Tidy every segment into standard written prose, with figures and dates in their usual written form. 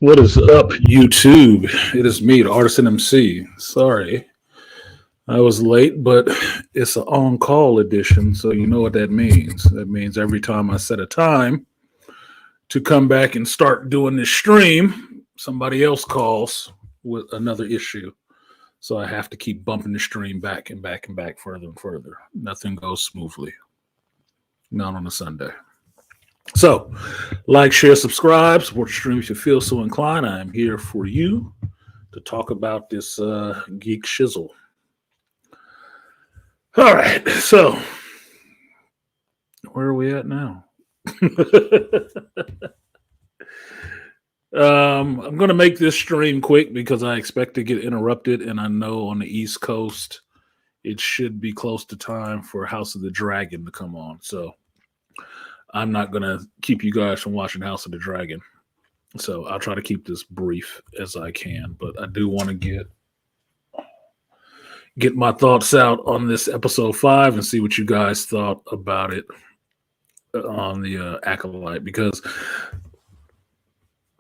What is up, YouTube? It is me, the Artisan MC. Sorry, I was late, but it's an on call edition, so you know what that means. That means every time I set a time to come back and start doing this stream, somebody else calls with another issue. So I have to keep bumping the stream back and back and back further and further. Nothing goes smoothly. Not on a Sunday. So, like, share, subscribe, support the stream if you feel so inclined. I am here for you to talk about this geek shizzle. All right, so where are we at now? I'm going to make this stream quick because I expect to get interrupted, and I know on the East Coast it should be close to time for House of the Dragon to come on. So I'm not going to keep you guys from watching House of the Dragon. So I'll try to keep this brief as I can, but I do want to get my thoughts out on this episode 5 and see what you guys thought about it on the Acolyte, because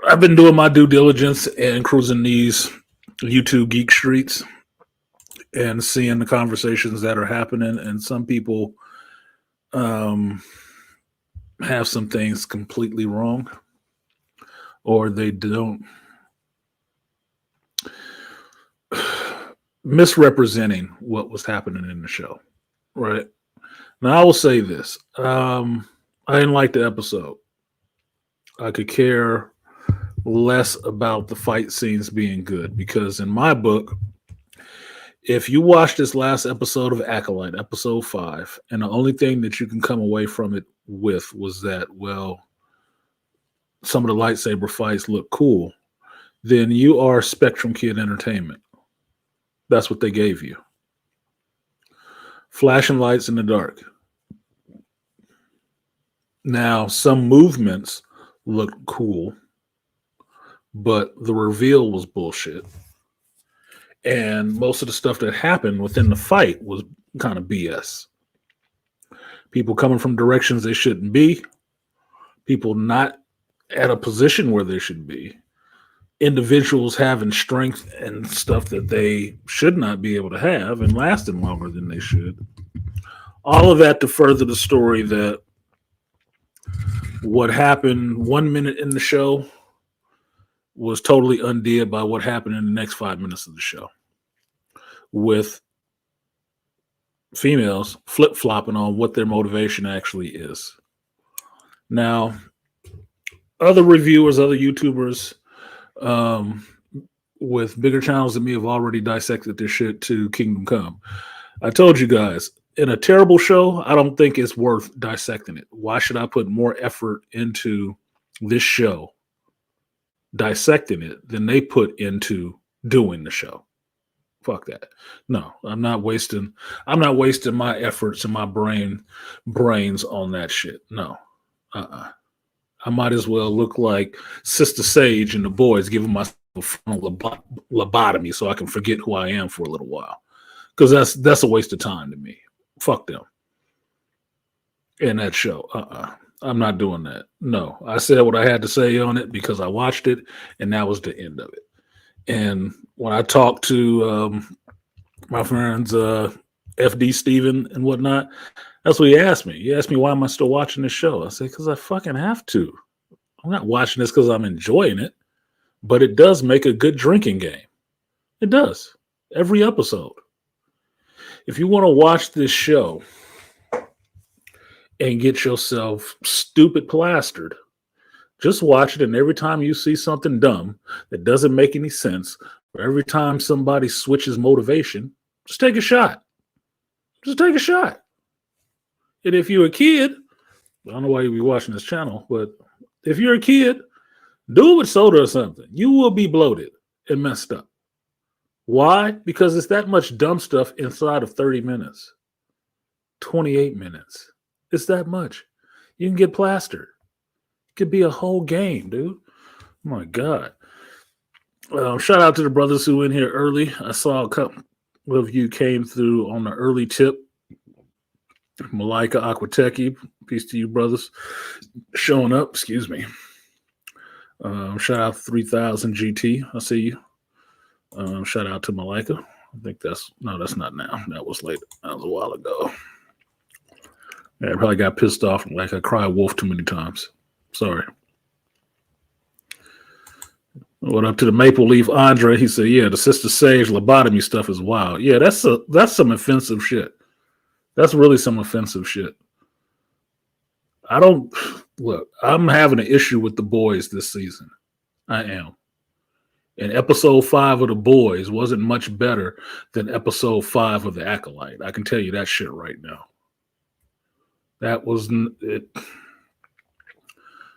I've been doing my due diligence and cruising these YouTube geek streets and seeing the conversations that are happening, and some people have some things completely wrong, or they don't, misrepresenting what was happening in the show. Right now, I will say this: I didn't like the episode. I could care less about the fight scenes being good, because in my book, if you watch this last episode of Acolyte, episode 5, and the only thing that you can come away from it with was that, well, some of the lightsaber fights look cool, then you are Spectrum Kid Entertainment. That's what they gave you. Flashing lights in the dark. Now, some movements looked cool, but the reveal was bullshit. And most of the stuff that happened within the fight was kind of BS. People coming from directions they shouldn't be. People not at a position where they should be. Individuals having strength and stuff that they should not be able to have and lasting longer than they should. All of that to further the story that what happened 1 minute in the show was totally undid by what happened in the next 5 minutes of the show, with females flip-flopping on what their motivation actually is. Now, other reviewers, other YouTubers with bigger channels than me have already dissected this shit to Kingdom Come. I told you guys, in a terrible show, I don't think it's worth dissecting it. Why should I put more effort into this show dissecting it than they put into doing the show? Fuck that. No, I'm not wasting my efforts and my brains on that shit. No. I might as well look like Sister Sage and the boys giving myself a frontal lobotomy so I can forget who I am for a little while. Because that's a waste of time to me. Fuck them. In that show. I'm not doing that. No. I said what I had to say on it because I watched it, and that was the end of it. And when I talked to my friends FD Steven and whatnot, that's what he asked me. He asked me, why am I still watching this show? I said, because I fucking have to. I'm not watching this because I'm enjoying it, but it does make a good drinking game. It does. Every episode. If you want to watch this show and get yourself stupid plastered, just watch it, and every time you see something dumb that doesn't make any sense, or every time somebody switches motivation, just take a shot. Just take a shot. And if you're a kid, I don't know why you'd be watching this channel, but if you're a kid, do it with soda or something. You will be bloated and messed up. Why? Because it's that much dumb stuff inside of 30 minutes. 28 minutes. It's that much. You can get plastered. It could be a whole game, dude. Oh my God. Shout out to the brothers who were in here early. I saw a couple of you came through on the early tip. Malika Aquateki, peace to you, brothers. Showing up, excuse me. Shout out 3000 GT. I see you. Shout out to Malika. I think that's not now. That was late. That was a while ago. Yeah, I probably got pissed off. Like I cried wolf too many times. Sorry. What up to the Maple Leaf Andre? He said, "Yeah, the Sister Sage lobotomy stuff is wild. Yeah, that's some offensive shit. That's really some offensive shit. I don't look. I'm having an issue with the boys this season. I am. And episode 5 of the boys wasn't much better than episode 5 of the Acolyte. I can tell you that shit right now. That was it.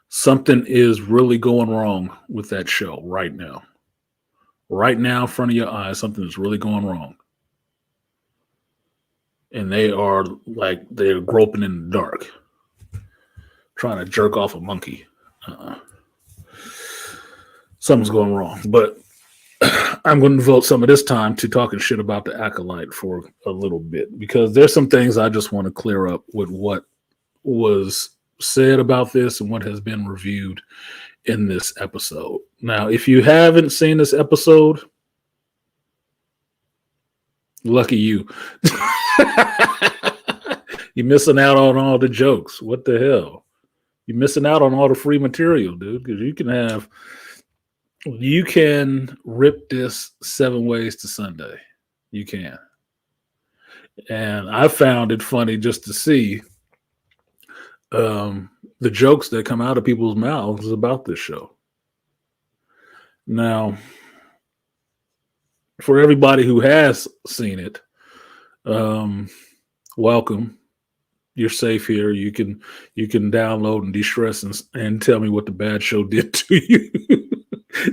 Something is really going wrong with that show right now. Right now, in front of your eyes, something is really going wrong. And they are like they're groping in the dark, trying to jerk off a monkey. Something's going wrong. But I'm going to devote some of this time to talking shit about the Acolyte for a little bit because there's some things I just want to clear up with what was said about this and what has been reviewed in this episode. Now, if you haven't seen this episode, lucky you. You're missing out on all the jokes. What the hell? You're missing out on all the free material, dude, because you can rip this 7 ways to Sunday. You can. And I found it funny just to see the jokes that come out of people's mouths about this show. Now, for everybody who has seen it, welcome. You're safe here. You can download and de-stress and tell me what the bad show did to you.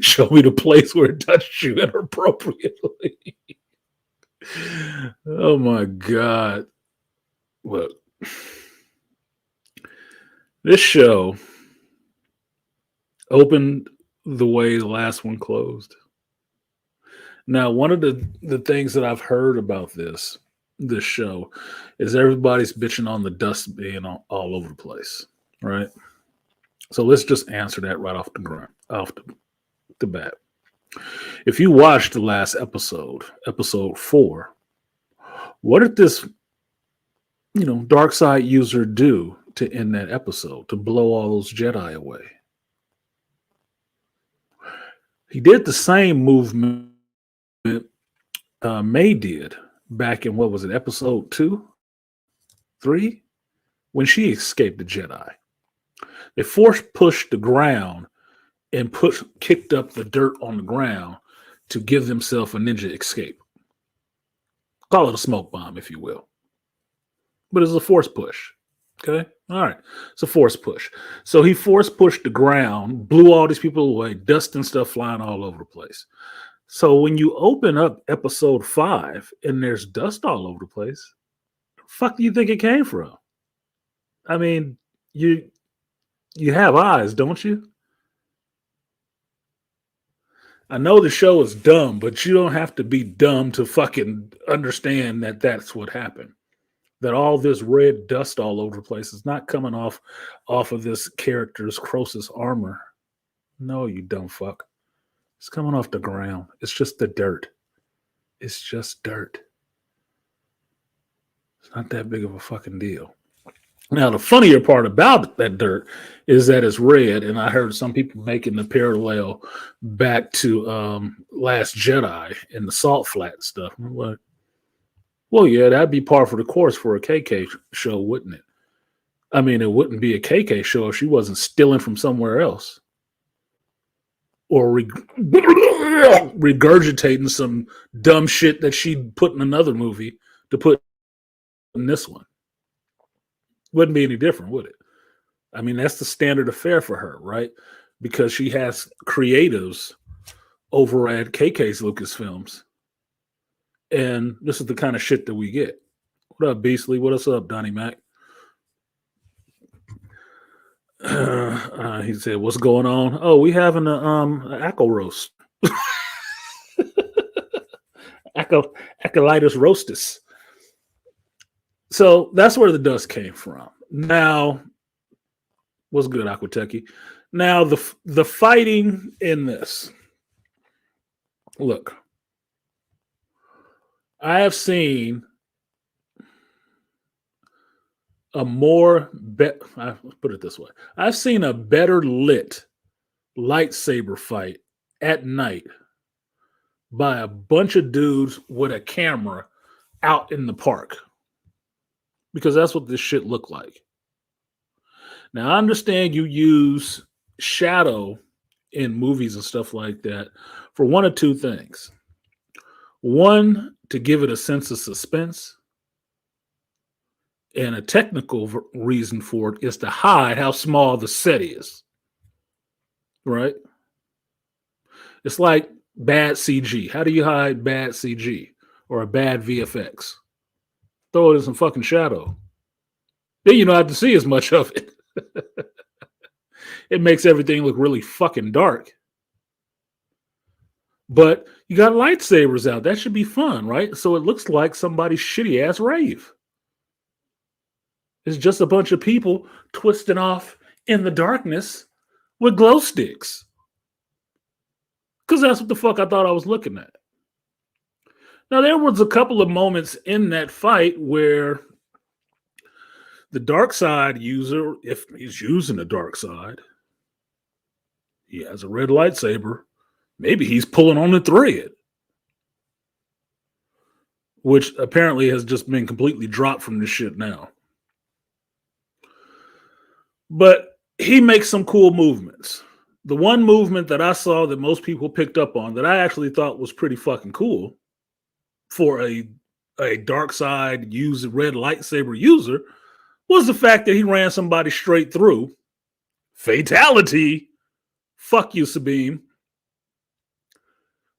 Show me the place where it touched you inappropriately. Oh my God. Look, this show opened the way the last one closed. Now, one of the things that I've heard about this show is everybody's bitching on the dust being all over the place, right? So let's just answer that right off the bat. If you watched the last episode 4, what did this dark side user do to end that episode, to blow all those Jedi away? He did the same movement May did back in, what was it, episode 2, 3, when she escaped the Jedi. They force pushed the ground and kicked up the dirt on the ground to give themselves a ninja escape. Call it a smoke bomb, if you will. But it's a force push. Okay? All right. It's a force push. So he force pushed the ground, blew all these people away, dust and stuff flying all over the place. So when you open up episode 5 and there's dust all over the place, the fuck do you think it came from? I mean, you have eyes, don't you? I know the show is dumb, but you don't have to be dumb to fucking understand that that's what happened. That all this red dust all over the place is not coming off of this character's Croesus armor. No, you dumb fuck. It's coming off the ground. It's just the dirt. It's just dirt. It's not that big of a fucking deal. Now, the funnier part about that dirt is that it's red, and I heard some people making the parallel back to Last Jedi and the salt flat stuff. I'm like, well, yeah, that'd be par for the course for a KK show, wouldn't it? I mean, it wouldn't be a KK show if she wasn't stealing from somewhere else or regurgitating some dumb shit that she'd put in another movie to put in this one. Wouldn't be any different, would it? I mean, that's the standard of fare for her, right? Because she has creatives over at KK's Lucasfilms. And this is the kind of shit that we get. What up, Beastly? What up, Donnie Mac? He said, "What's going on?" Oh, we having a Ackle roast. Acolytus roastus. So that's where the dust came from. Now, what's good, Aquateki? Now the fighting in this. Look, I have seen I put it this way. I've seen a better lit lightsaber fight at night by a bunch of dudes with a camera out in the park, because that's what this shit looked like. Now I understand you use shadow in movies and stuff like that for one of two things. One, to give it a sense of suspense, and a technical reason for it is to hide how small the set is. Right? It's like bad CG. How do you hide bad CG or a bad VFX? Throw it in some fucking shadow. Then you don't have to see as much of it. It makes everything look really fucking dark. But you got lightsabers out. That should be fun, right? So it looks like somebody's shitty ass rave. It's just a bunch of people twisting off in the darkness with glow sticks. Because that's what the fuck I thought I was looking at. Now, there was a couple of moments in that fight where the dark side user, if he's using the dark side, he has a red lightsaber. Maybe he's pulling on the thread, which apparently has just been completely dropped from this shit now. But he makes some cool movements. The one movement that I saw that most people picked up on that I actually thought was pretty fucking cool for a dark side user, red lightsaber user, was the fact that he ran somebody straight through. Fatality. Fuck you, Sabine.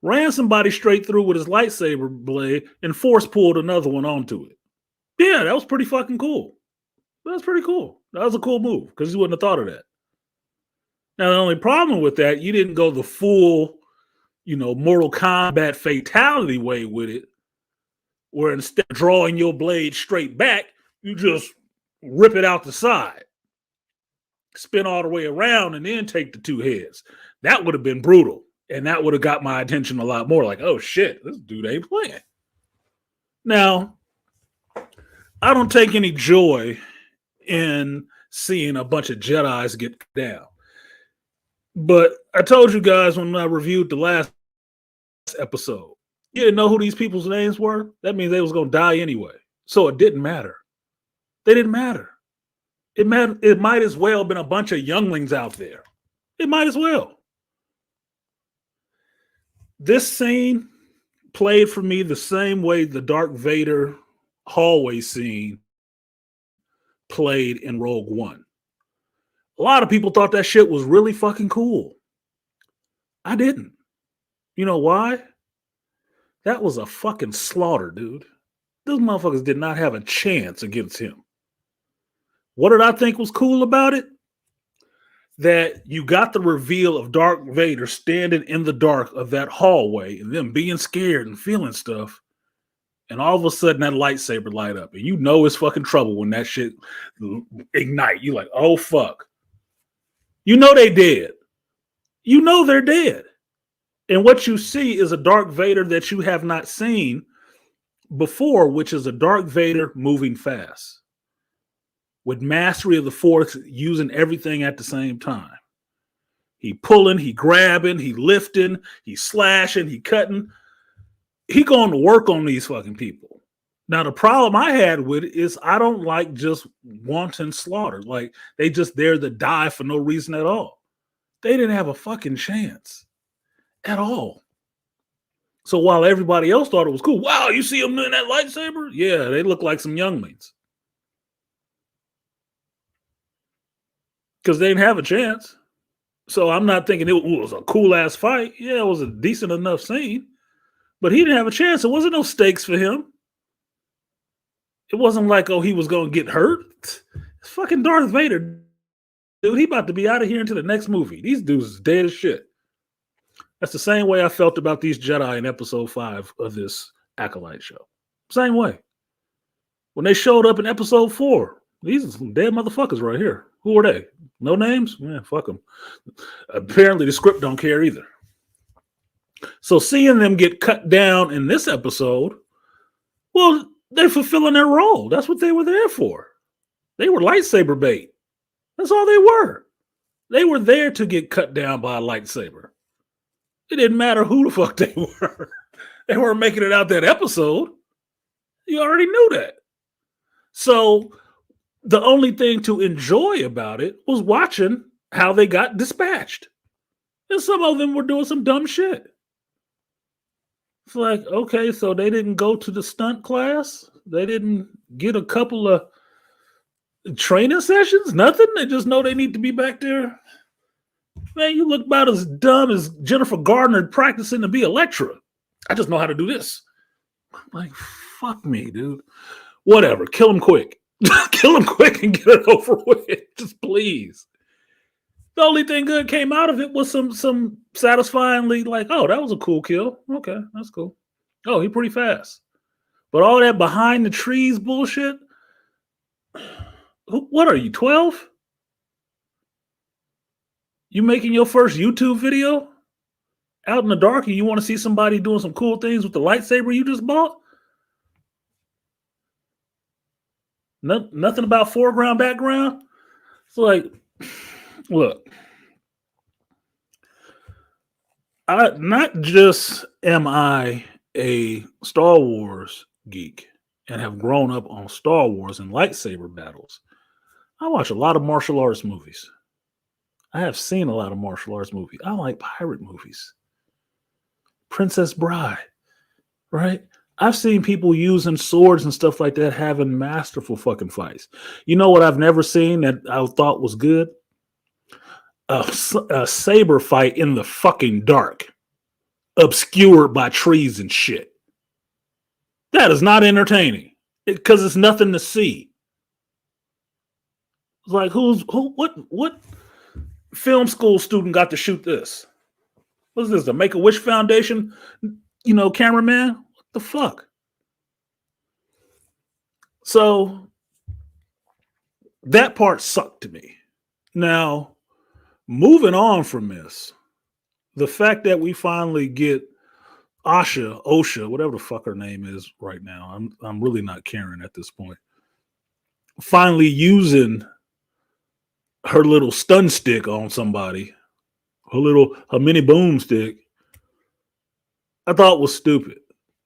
Ran somebody straight through with his lightsaber blade and force pulled another one onto it. Yeah, that was pretty fucking cool. That's pretty cool. That was a cool move because you wouldn't have thought of that. Now, the only problem with that, you didn't go the full, Mortal Kombat fatality way with it, where instead of drawing your blade straight back, you just rip it out the side, spin all the way around, and then take the two heads. That would have been brutal, and that would have got my attention a lot more. Like, oh shit, this dude ain't playing. Now, I don't take any joy in seeing a bunch of Jedis get down. But I told you guys when I reviewed the last episode, you didn't know who these people's names were. That means they was going to die anyway. So it didn't matter. They didn't matter. It might as well have been a bunch of younglings out there. It might as well. This scene played for me the same way the Darth Vader hallway scene played in Rogue One. A lot of people thought that shit was really fucking cool. I didn't. You know why? That was a fucking slaughter, dude. Those motherfuckers did not have a chance against him. What did I think was cool about it? That you got the reveal of Darth Vader standing in the dark of that hallway and them being scared and feeling stuff. And all of a sudden that lightsaber light up. And you know it's fucking trouble when that shit ignite. You like, oh fuck. You know they dead. You know they're dead. And what you see is a Darth Vader that you have not seen before, which is a Darth Vader moving fast. With mastery of the Force, using everything at the same time. He pulling, he grabbing, he lifting, he slashing, he cutting. He going to work on these fucking people. Now, the problem I had with it is I don't like just wanton slaughter. Like, they just there to die for no reason at all. They didn't have a fucking chance at all. So while everybody else thought it was cool, wow, you see them in that lightsaber? Yeah, they look like some younglings. Because they didn't have a chance. So I'm not thinking it was a cool-ass fight. Yeah, it was a decent enough scene. But he didn't have a chance. There wasn't no stakes for him. It wasn't like, oh, he was going to get hurt. It's fucking Darth Vader. Dude, he about to be out of here into the next movie. These dudes is dead as shit. That's the same way I felt about these Jedi in episode 5 of this Acolyte show. Same way. When they showed up in episode 4, these are some dead motherfuckers right here. Who are they? No names? Yeah, fuck them. Apparently the script don't care either. So seeing them get cut down in this episode, well, they're fulfilling their role. That's what they were there for. They were lightsaber bait. That's all they were. They were there to get cut down by a lightsaber. It didn't matter who the fuck they were. They weren't making it out that episode. You already knew that. So the only thing to enjoy about it was watching how they got dispatched. And some of them were doing some dumb shit. It's like, okay, so they didn't go to the stunt class? They didn't get a couple of training sessions? Nothing? They just know they need to be back there. Man, you look about as dumb as Jennifer Gardner practicing to be Elektra. I just know how to do this. I'm like, fuck me, dude. Whatever. Kill him quick. Kill him quick and get it over with. Just please. The only thing good came out of it was some satisfyingly like, oh, that was a cool kill. Okay, that's cool. Oh, he pretty fast. But all that behind the trees bullshit. What are you, 12? You making your first YouTube video out in the dark and you want to see somebody doing some cool things with the lightsaber you just bought? Nothing about foreground, background. It's like, look, not just am I a Star Wars geek and have grown up on Star Wars and lightsaber battles. I watch a lot of martial arts movies. I have seen a lot of martial arts movies. I like pirate movies. Princess Bride, right? I've seen people using swords and stuff like that having masterful fucking fights. You know what I've never seen that I thought was good? A saber fight in the fucking dark, obscured by trees and shit. That is not entertaining because it's nothing to see. It's like what film school student got to shoot this? What's this? The Make-A-Wish Foundation, cameraman? What the fuck? So that part sucked to me. Now, moving on from this, the fact that we finally get Osha, whatever the fuck her name is right now, I'm really not caring at this point. Finally using her little stun stick on somebody, her mini boomstick, I thought was stupid,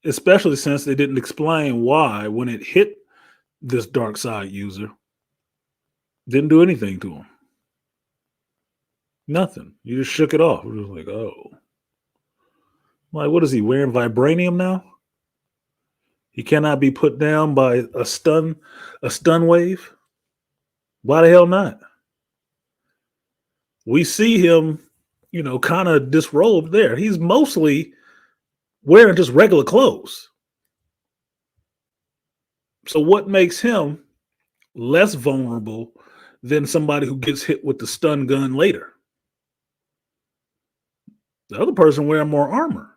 especially since they didn't explain why when it hit this dark side user, didn't do anything to him. Nothing. You just shook it off. It was like, oh. Like, what is he wearing? Vibranium now? He cannot be put down by a stun wave? Why the hell not? We see him, kind of disrobed there. He's mostly wearing just regular clothes. So what makes him less vulnerable than somebody who gets hit with the stun gun later? The other person wearing more armor.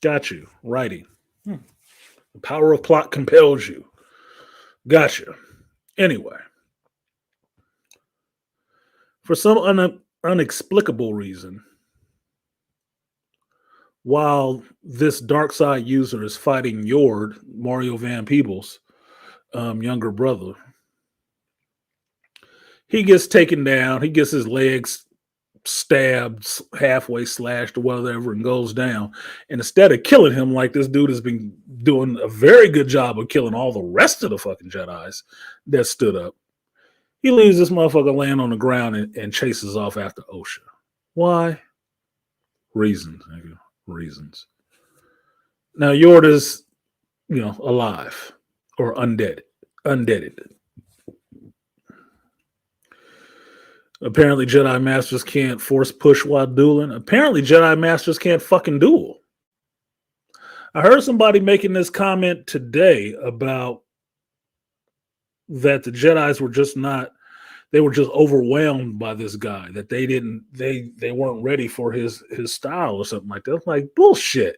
Got you. Writing. The power of plot compels you. Gotcha. Anyway. For some unexplicable reason, while this dark side user is fighting Yord, Mario Van Peebles' younger brother, he gets taken down. He gets his legs stabbed, halfway slashed or whatever, and goes down. And instead of killing him like this dude has been doing a very good job of killing all the rest of the fucking Jedis that stood up, he leaves this motherfucker laying on the ground and chases off after Osha. Why? Reasons, nigga. Reasons. Now, Yord is, alive or undeaded. Apparently, Jedi Masters can't force push while dueling. Apparently, Jedi Masters can't fucking duel. I heard somebody making this comment today about that the Jedis were just they were just overwhelmed by this guy, that they weren't ready for his style or something like that. I'm like, bullshit.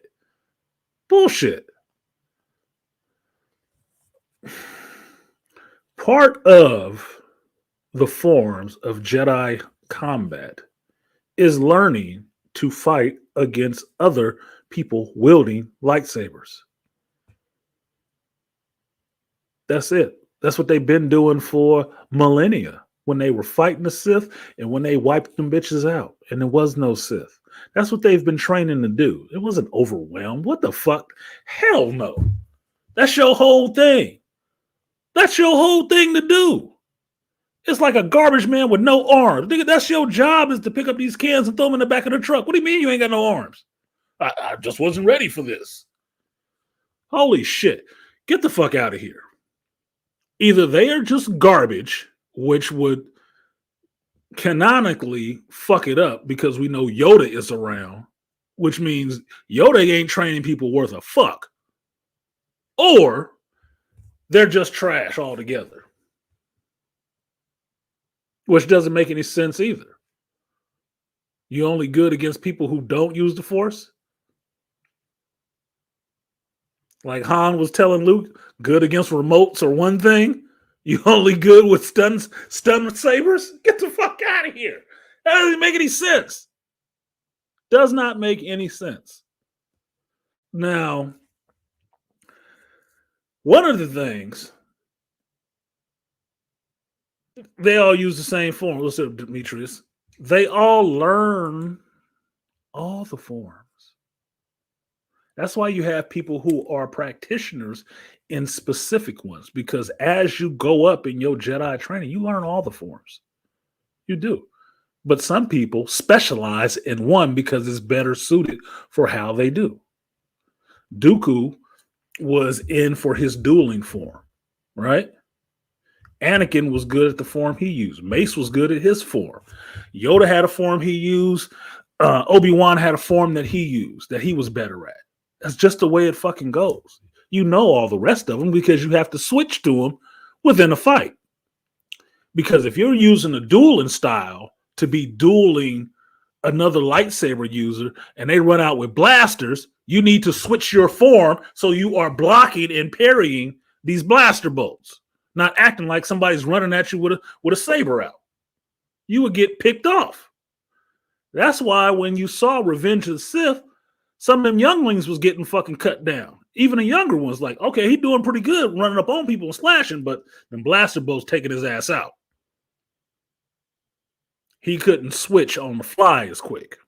Part of the forms of Jedi combat is learning to fight against other people wielding lightsabers. That's it. That's what they've been doing for millennia when they were fighting the Sith and when they wiped them bitches out and there was no Sith. That's what they've been training to do. It wasn't overwhelmed. What the fuck? Hell no. That's your whole thing. That's your whole thing to do. It's like a garbage man with no arms. Nigga, that's your job is to pick up these cans and throw them in the back of the truck. What do you mean you ain't got no arms? I just wasn't ready for this. Holy shit. Get the fuck out of here. Either they are just garbage, which would canonically fuck it up because we know Yoda is around, which means Yoda ain't training people worth a fuck, or they're just trash altogether, which doesn't make any sense either. You only good against people who don't use the Force? Like Han was telling Luke, good against remotes or one thing. You only good with stun sabers? Get the fuck out of here. That doesn't make any sense. Does not make any sense. Now, one of the things, they all use the same form. Listen, Demetrius. They all learn all the forms. That's why you have people who are practitioners in specific ones, because as you go up in your Jedi training, you learn all the forms. You do. But some people specialize in one because it's better suited for how they do. Dooku was in for his dueling form, right? Anakin was good at the form he used. Mace was good at his form. Yoda had a form he used. Obi-Wan had a form that he used that he was better at. That's just the way it fucking goes. You know all the rest of them because you have to switch to them within a fight. Because if you're using a dueling style to be dueling another lightsaber user and they run out with blasters, you need to switch your form so you are blocking and parrying these blaster bolts, not acting like somebody's running at you with a saber out. You would get picked off. That's why when you saw Revenge of the Sith, some of them younglings was getting fucking cut down. Even the younger ones, like, okay, he doing pretty good running up on people and slashing, but them blaster bolts taking his ass out. He couldn't switch on the fly as quick.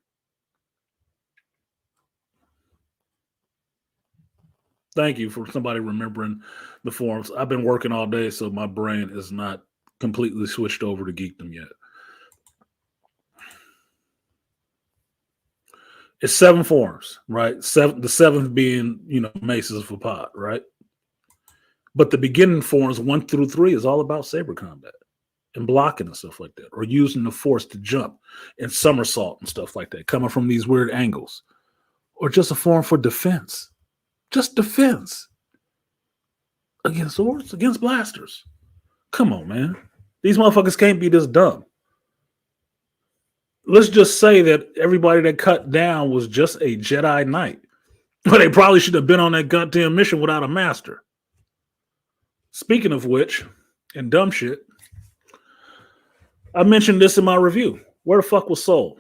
Thank you for somebody remembering the forms. I've been working all day, so my brain is not completely switched over to geekdom yet. It's 7 forms, right? The 7th being, Maces for Pod, right? But the beginning forms 1 through 3 is all about saber combat and blocking and stuff like that, or using the Force to jump and somersault and stuff like that, coming from these weird angles, or just a form for defense. Just defense against swords, against blasters. Come on, man. These motherfuckers can't be this dumb. Let's just say that everybody that cut down was just a Jedi Knight. But they probably should have been on that goddamn mission without a master. Speaking of which, and dumb shit, I mentioned this in my review. Where the fuck was Soul?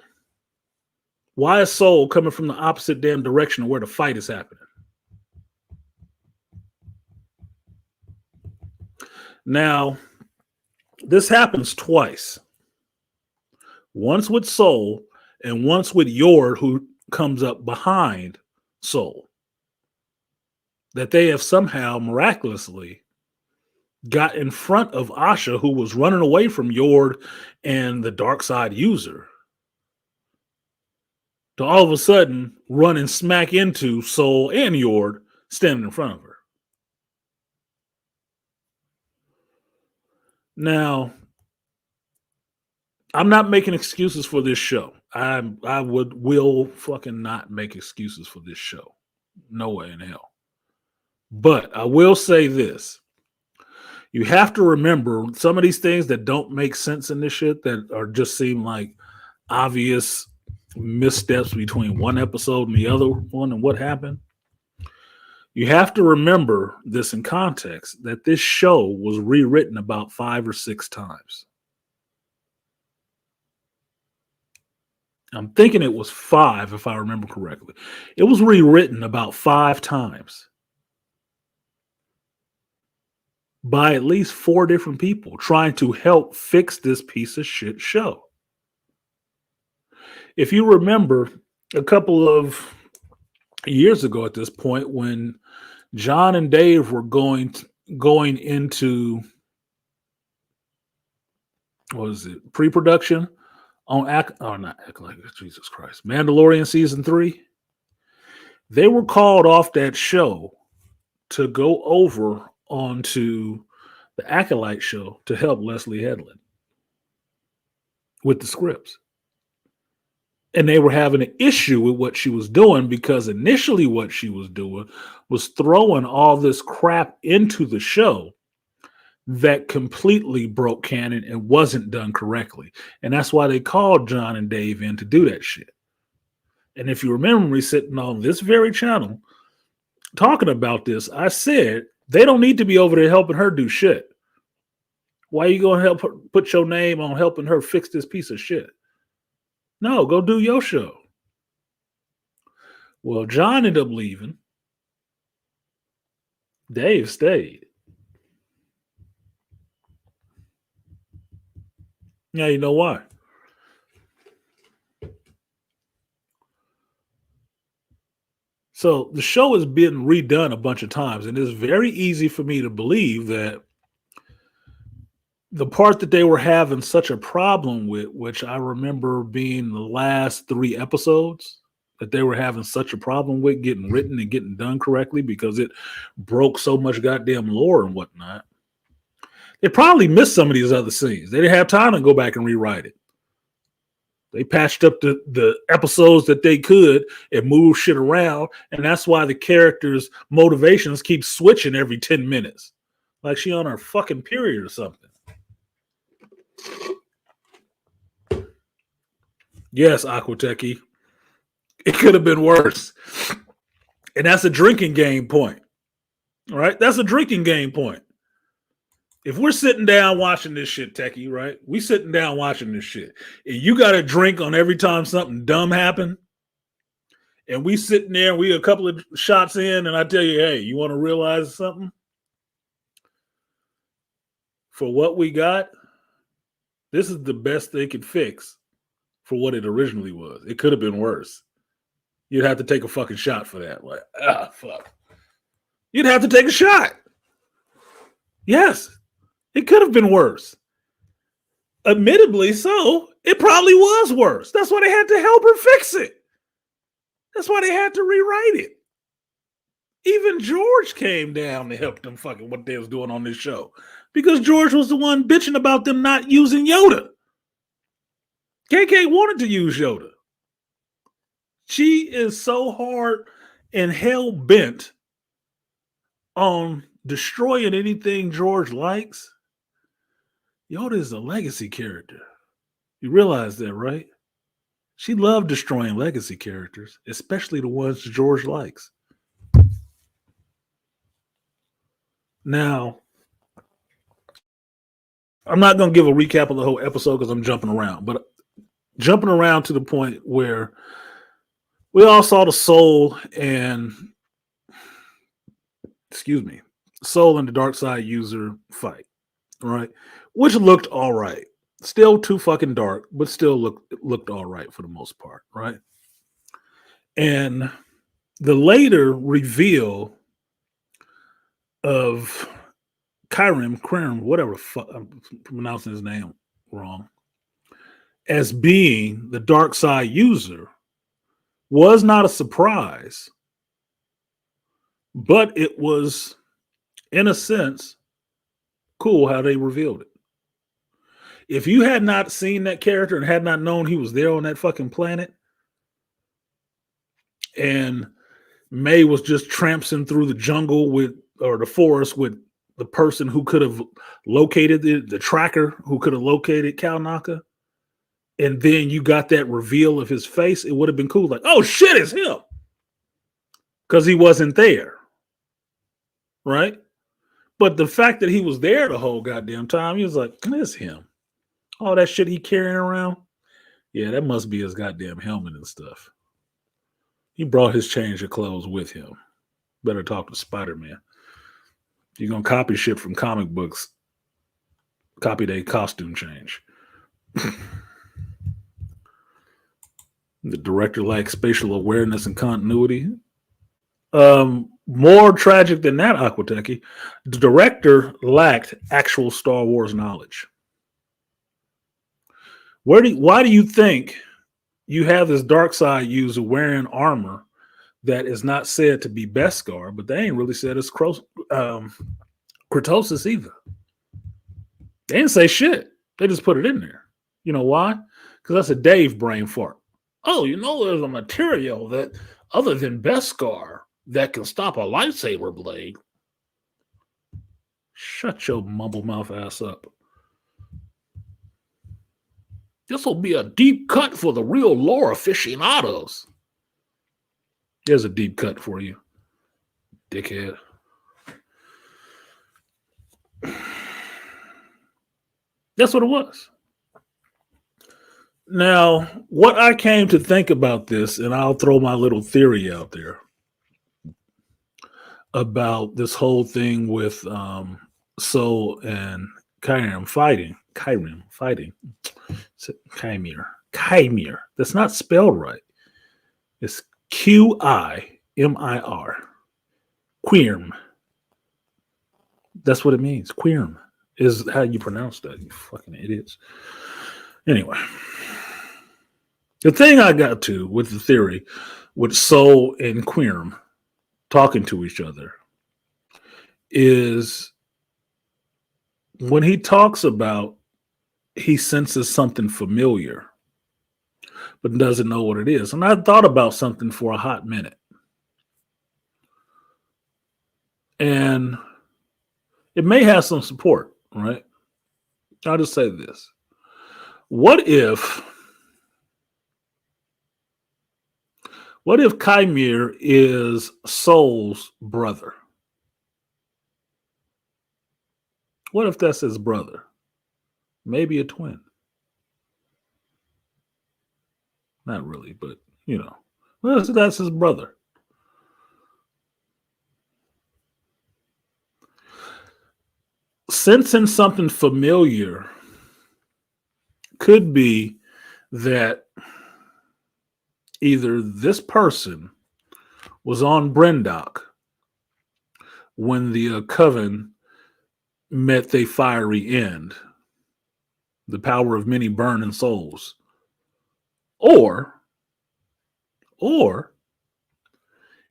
Why is Soul coming from the opposite damn direction of where the fight is happening? Now, this happens twice. Once with Soul and once with Yord, who comes up behind Soul. That they have somehow miraculously got in front of Asha, who was running away from Yord and the dark side user, to all of a sudden run and smack into Soul and Yord standing in front of her. Now, I'm not making excuses for this show. I will fucking not make excuses for this show. No way in hell. But I will say this. You have to remember some of these things that don't make sense in this shit, that are just seem like obvious missteps between one episode and the other one and what happened. You have to remember this in context that this show was rewritten about 5 or 6 times. I'm thinking it was 5 if I remember correctly. It was rewritten about 5 times by at least 4 different people trying to help fix this piece of shit show. If you remember a couple of years ago at this point when John and Dave were going into what was it, pre-production on not Acolyte, Jesus Christ, Mandalorian season 3, they were called off that show to go over onto the Acolyte show to help Leslie Headland with the scripts. And they were having an issue with what she was doing because initially what she was doing was throwing all this crap into the show that completely broke canon and wasn't done correctly. And that's why they called John and Dave in to do that shit. And if you remember me sitting on this very channel talking about this, I said they don't need to be over there helping her do shit. Why are you going to help her, put your name on helping her fix this piece of shit? No, go do your show. Well, John ended up leaving. Dave stayed. Now you know why. So the show has been redone a bunch of times, and it's very easy for me to believe that the part that they were having such a problem with, which I remember being the last 3 episodes, that they were having such a problem with getting written and getting done correctly because it broke so much goddamn lore and whatnot. They probably missed some of these other scenes. They didn't have time to go back and rewrite it. They patched up the episodes that they could and moved shit around, and that's why the characters' motivations keep switching every 10 minutes. Like she on her fucking period or something. Yes, Aquateki. It could have been worse. And that's a drinking game point. All right? That's a drinking game point. If we're sitting down watching this shit, Techie, right? We sitting down watching this shit. And you got to drink on every time something dumb happened. And we sitting there, we a couple of shots in, and I tell you, hey, you want to realize something? For what we got, this is the best they could fix for what it originally was. It could have been worse. You'd have to take a fucking shot for that. Like, fuck. You'd have to take a shot. Yes. It could have been worse. Admittedly so, it probably was worse. That's why they had to help her fix it. That's why they had to rewrite it. Even George came down to help them fucking what they was doing on this show. Because George was the one bitching about them not using Yoda. KK wanted to use Yoda. She is so hard and hell bent on destroying anything George likes. Yoda is a legacy character. You realize that, right? She loved destroying legacy characters, especially the ones George likes. Now, I'm not going to give a recap of the whole episode because I'm jumping around, but jumping around to the point where we all saw the Soul and the Dark Side user fight, right? Which looked all right. Still too fucking dark, but still looked all right for the most part, right? And the later reveal of Kyrim, whatever I'm pronouncing his name wrong, as being the Dark Side user was not a surprise, but it was, in a sense, cool how they revealed it. If you had not seen that character and had not known he was there on that fucking planet, and May was just tramping through the jungle or the forest with the person who could have located the tracker, who could have located Kalnaka, and then you got that reveal of his face, it would have been cool. Like, oh shit, it's him. Because he wasn't there. right? But the fact that he was there the whole goddamn time, he was like, "It's him." All that shit he carrying around, yeah, that must be his goddamn helmet and stuff. He brought his change of clothes with him. Better talk to Spider-Man. You're gonna copy shit from comic books. Copy their costume change. The director lacks spatial awareness and continuity. More tragic than that, Aquateki. The director lacked actual Star Wars knowledge. Why do you think you have this dark side user wearing armor that is not said to be Beskar, but they ain't really said it's Kratosis either? They didn't say shit. They just put it in there. You know why? Because that's a Dave brain fart. Oh, there's a material that, other than Beskar, that can stop a lightsaber blade. Shut your mumble mouth ass up. This will be a deep cut for the real lore aficionados. Here's a deep cut for you, dickhead. That's what it was. Now, what I came to think about this, and I'll throw my little theory out there about this whole thing with Soul and Kyrim fighting. Chimir. That's not spelled right. It's Qimir. Quirm. That's what it means. Quirm is how you pronounce that, you fucking idiots. Anyway, the thing I got to with the theory with Soul and Quirm talking to each other is when he talks about he senses something familiar but doesn't know what it is. And I thought about something for a hot minute. And it may have some support, right? I'll just say this. What if Chimir is Soul's brother? What if that's his brother? Maybe a twin. Not really, but well, that's his brother. Sensing something familiar could be that either this person was on Brendock when the Coven met their fiery end, the power of many burning souls, or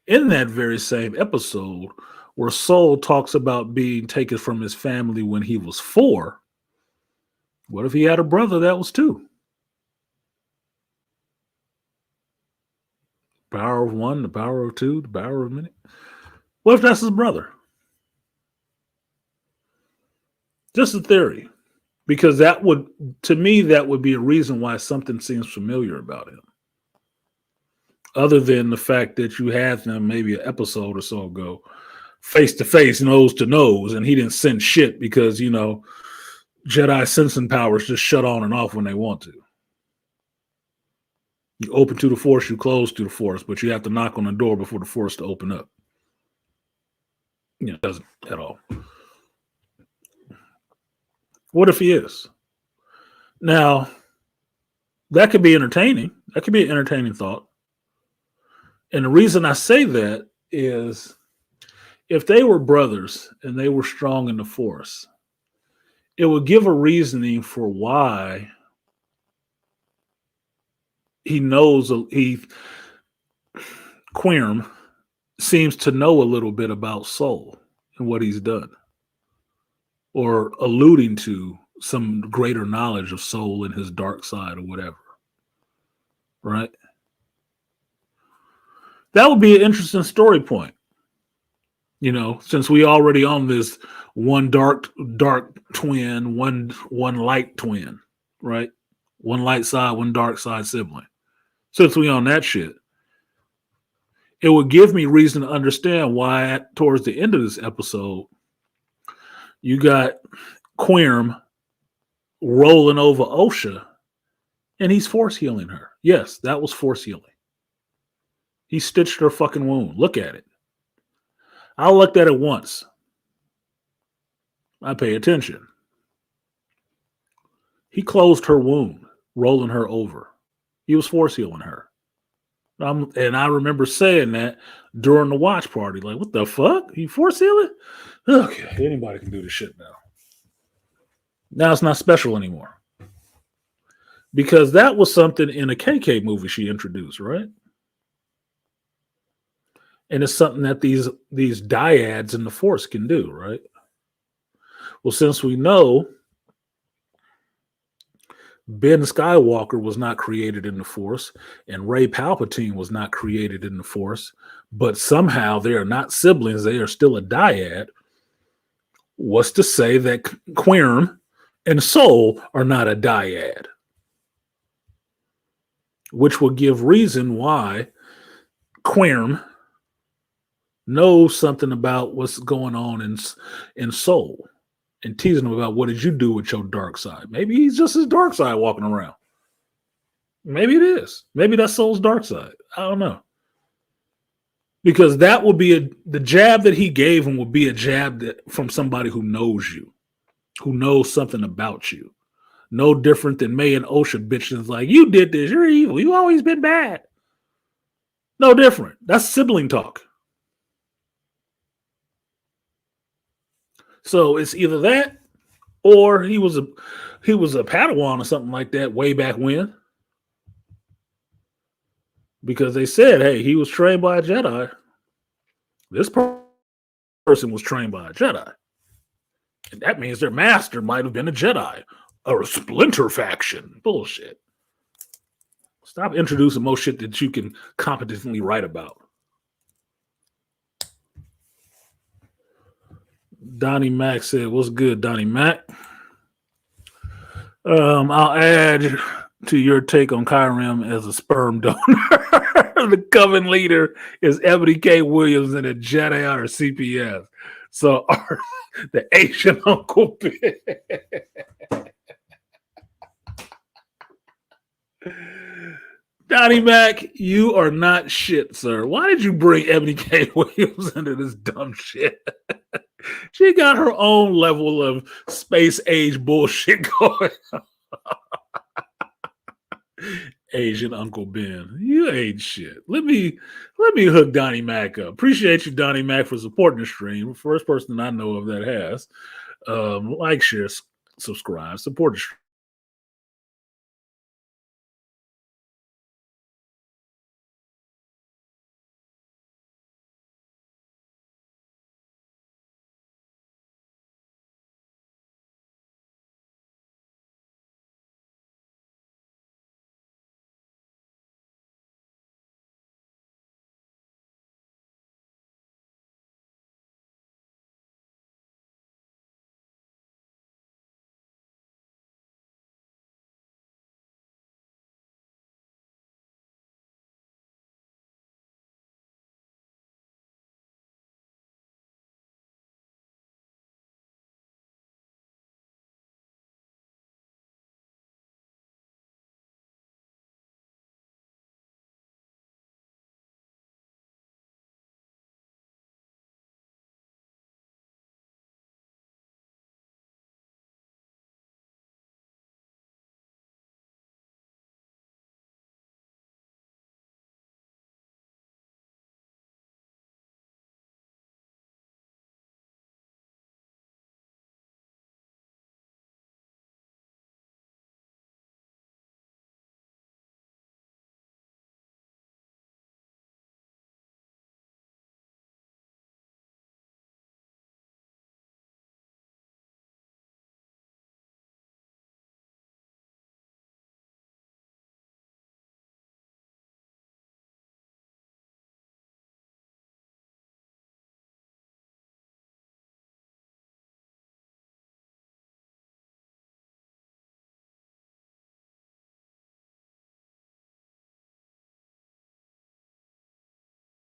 in that very same episode where Soul talks about being taken from his family when he was 4, what if he had a brother that was 2? Power of 1, the power of 2, the power of many. What if that's his brother? Just a theory. Because that would be a reason why something seems familiar about him. Other than the fact that you had them maybe an episode or so ago, face to face, nose to nose, and he didn't sense shit because, Jedi sensing powers just shut on and off when they want to. You open to the Force, you close to the Force, but you have to knock on the door before the Force to open up. It doesn't at all. What if he is? Now, that could be entertaining. That could be an entertaining thought. And the reason I say that is if they were brothers and they were strong in the Force, it would give a reasoning for why Quirm seems to know a little bit about Soul and what he's done, or alluding to some greater knowledge of Soul and his dark side or whatever. Right? That would be an interesting story point. Since we already on this one dark twin, one light twin, right? One light side, one dark side sibling. Since we on that shit, It would give me reason to understand why, towards the end of this episode, you got Quirm rolling over OSHA and he's force healing her. Yes, that was force healing. He stitched her fucking wound. Look at it. I looked at it once. I pay attention. He closed her wound, rolling her over. He was force healing her. And I remember saying that during the watch party. Like, what the fuck? He force healing? Okay, anybody can do this shit now. Now it's not special anymore. Because that was something in a KK movie she introduced, right? And it's something that these dyads in the Force can do, right? Well, since we know Ben Skywalker was not created in the Force and Rey Palpatine was not created in the Force, but somehow they are not siblings, they are still a dyad, what's to say that Quirm and Soul are not a dyad? Which will give reason why Quirm knows something about what's going on in Soul and teasing him about what did you do with your dark side. Maybe he's just his dark side walking around. Maybe it is. Maybe that's Soul's dark side. I don't know. Because that would be the jab that he gave him would be a jab from somebody who knows you, who knows something about you. No different than May and OSHA bitches like, you did this, you're evil, you always been bad. No different. That's sibling talk. So it's either that or he was a Padawan or something like that way back when. Because they said, hey, he was trained by a Jedi. This person was trained by a Jedi. And that means their master might have been a Jedi or a splinter faction. Bullshit. Stop introducing more shit that you can competently write about. Donnie Mac said, what's good, Donnie Mac? I'll add to your take on Kyrim as a sperm donor. The Coven leader is Ebony K. Williams and a Jedi or CPS. So are the Asian Uncle Ben. Donnie Mac, you are not shit, sir. Why did you bring Ebony K. Williams into this dumb shit? She got her own level of space age bullshit going on. Asian Uncle Ben. You ain't shit. Let me hook Donnie Mac up. Appreciate you, Donnie Mac, for supporting the stream. First person I know of that has. Like, share, subscribe, support the stream.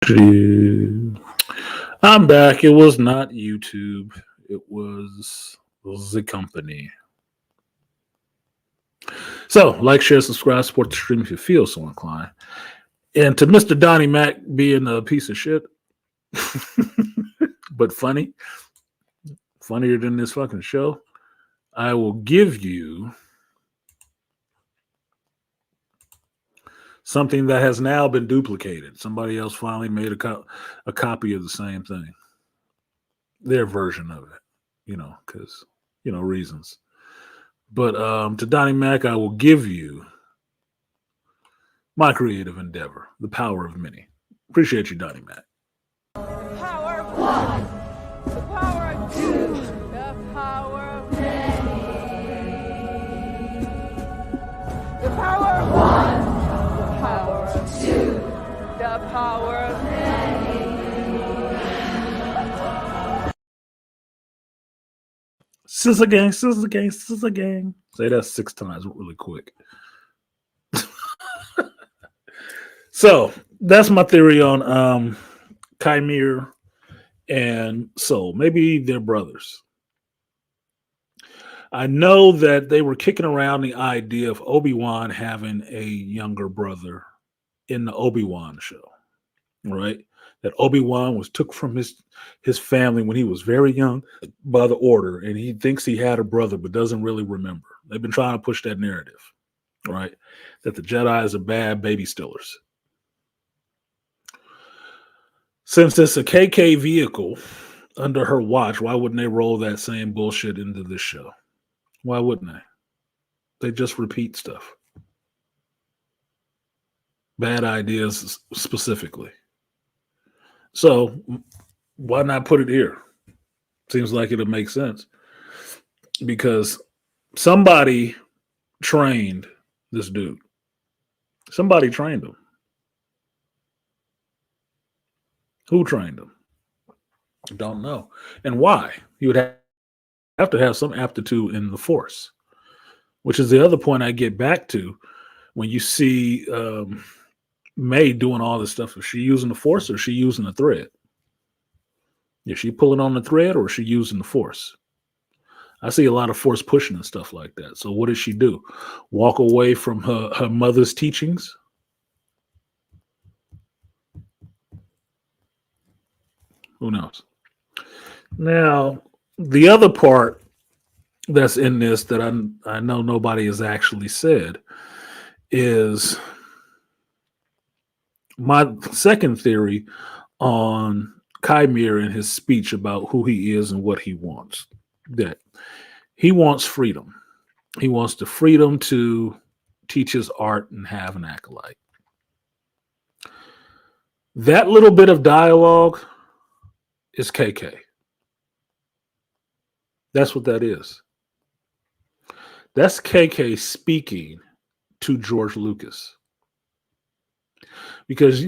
I'm back. It was not YouTube. It was the company. So, like, share, subscribe, support the stream if you feel so inclined. And to Mr. Donnie Mac being a piece of shit, but funny, funnier than this fucking show, I will give you something that has now been duplicated. Somebody else finally made a copy of the same thing, their version of it, because, reasons. But to Donnie Mac, I will give you my creative endeavor, the power of many. Appreciate you, Donnie Mac. Power of one, the power of two, the power of many. The power of one, the power of two, the power of many. Scissor gang, scissor gang, scissor gang. Say that 6 times really quick. So that's my theory on Chimera and Soul. Maybe they're brothers. I know that they were kicking around the idea of Obi-Wan having a younger brother in the Obi-Wan show, right? That Obi-Wan was took from his family when he was very young by the Order, and he thinks he had a brother but doesn't really remember. They've been trying to push that narrative, right? That the Jedi are bad baby stillers. Since it's a KK vehicle under her watch, why wouldn't they roll that same bullshit into this show? Why wouldn't they? They just repeat stuff. Bad ideas specifically. So why not put it here? Seems like it'll make sense. Because somebody trained this dude. Somebody trained him. Who trained him? Don't know. And why? He would have to have some aptitude in the Force, which is the other point I get back to when you see May doing all this stuff. Is she using the Force or is she using the thread? Is she pulling on the thread or is she using the Force? I see a lot of Force pushing and stuff like that. So what does she do? Walk away from her mother's teachings? Who knows? Now, the other part that's in this that I know nobody has actually said is my second theory on Chimera and his speech about who he is and what he wants. That he wants freedom. He wants the freedom to teach his art and have an acolyte. That little bit of dialogue is KK. That's what that is. That's KK speaking to George Lucas. Because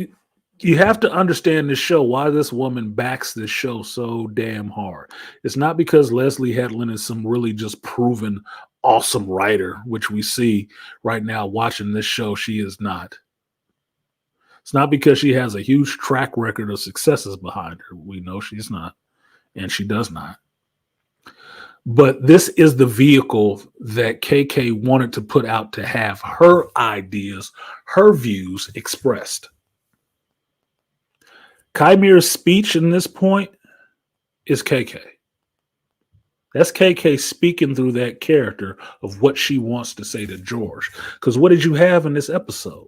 you have to understand this show, why this woman backs this show so damn hard. It's not because Leslie Headland is some really just proven awesome writer, which we see right now watching this show. She is not. It's not because she has a huge track record of successes behind her. We know she's not, and she does not. But this is the vehicle that KK wanted to put out to have her ideas, her views expressed. Chimera's speech in this point is KK. That's KK speaking through that character of what she wants to say to George. Because what did you have in this episode?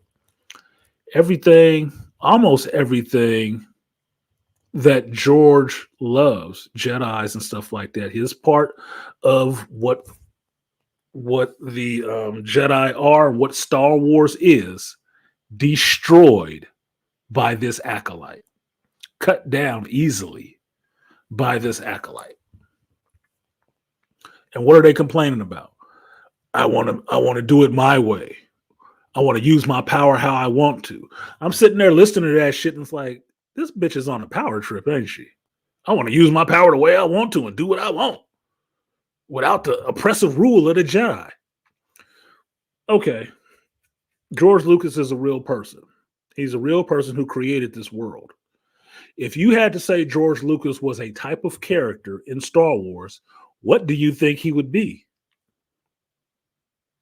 Everything, almost everything that George loves, Jedis and stuff like that, his part of what the Jedi are, what Star Wars is, destroyed by this acolyte, cut down easily by this acolyte. And what are they complaining about? I want to do it my way. I want to use my power how I want to. I'm sitting there listening to that shit and it's like, this bitch is on a power trip, ain't she? I want to use my power the way I want to and do what I want without the oppressive rule of the Jedi. Okay. George Lucas is a real person. He's a real person who created this world. If you had to say George Lucas was a type of character in Star Wars, what do you think he would be?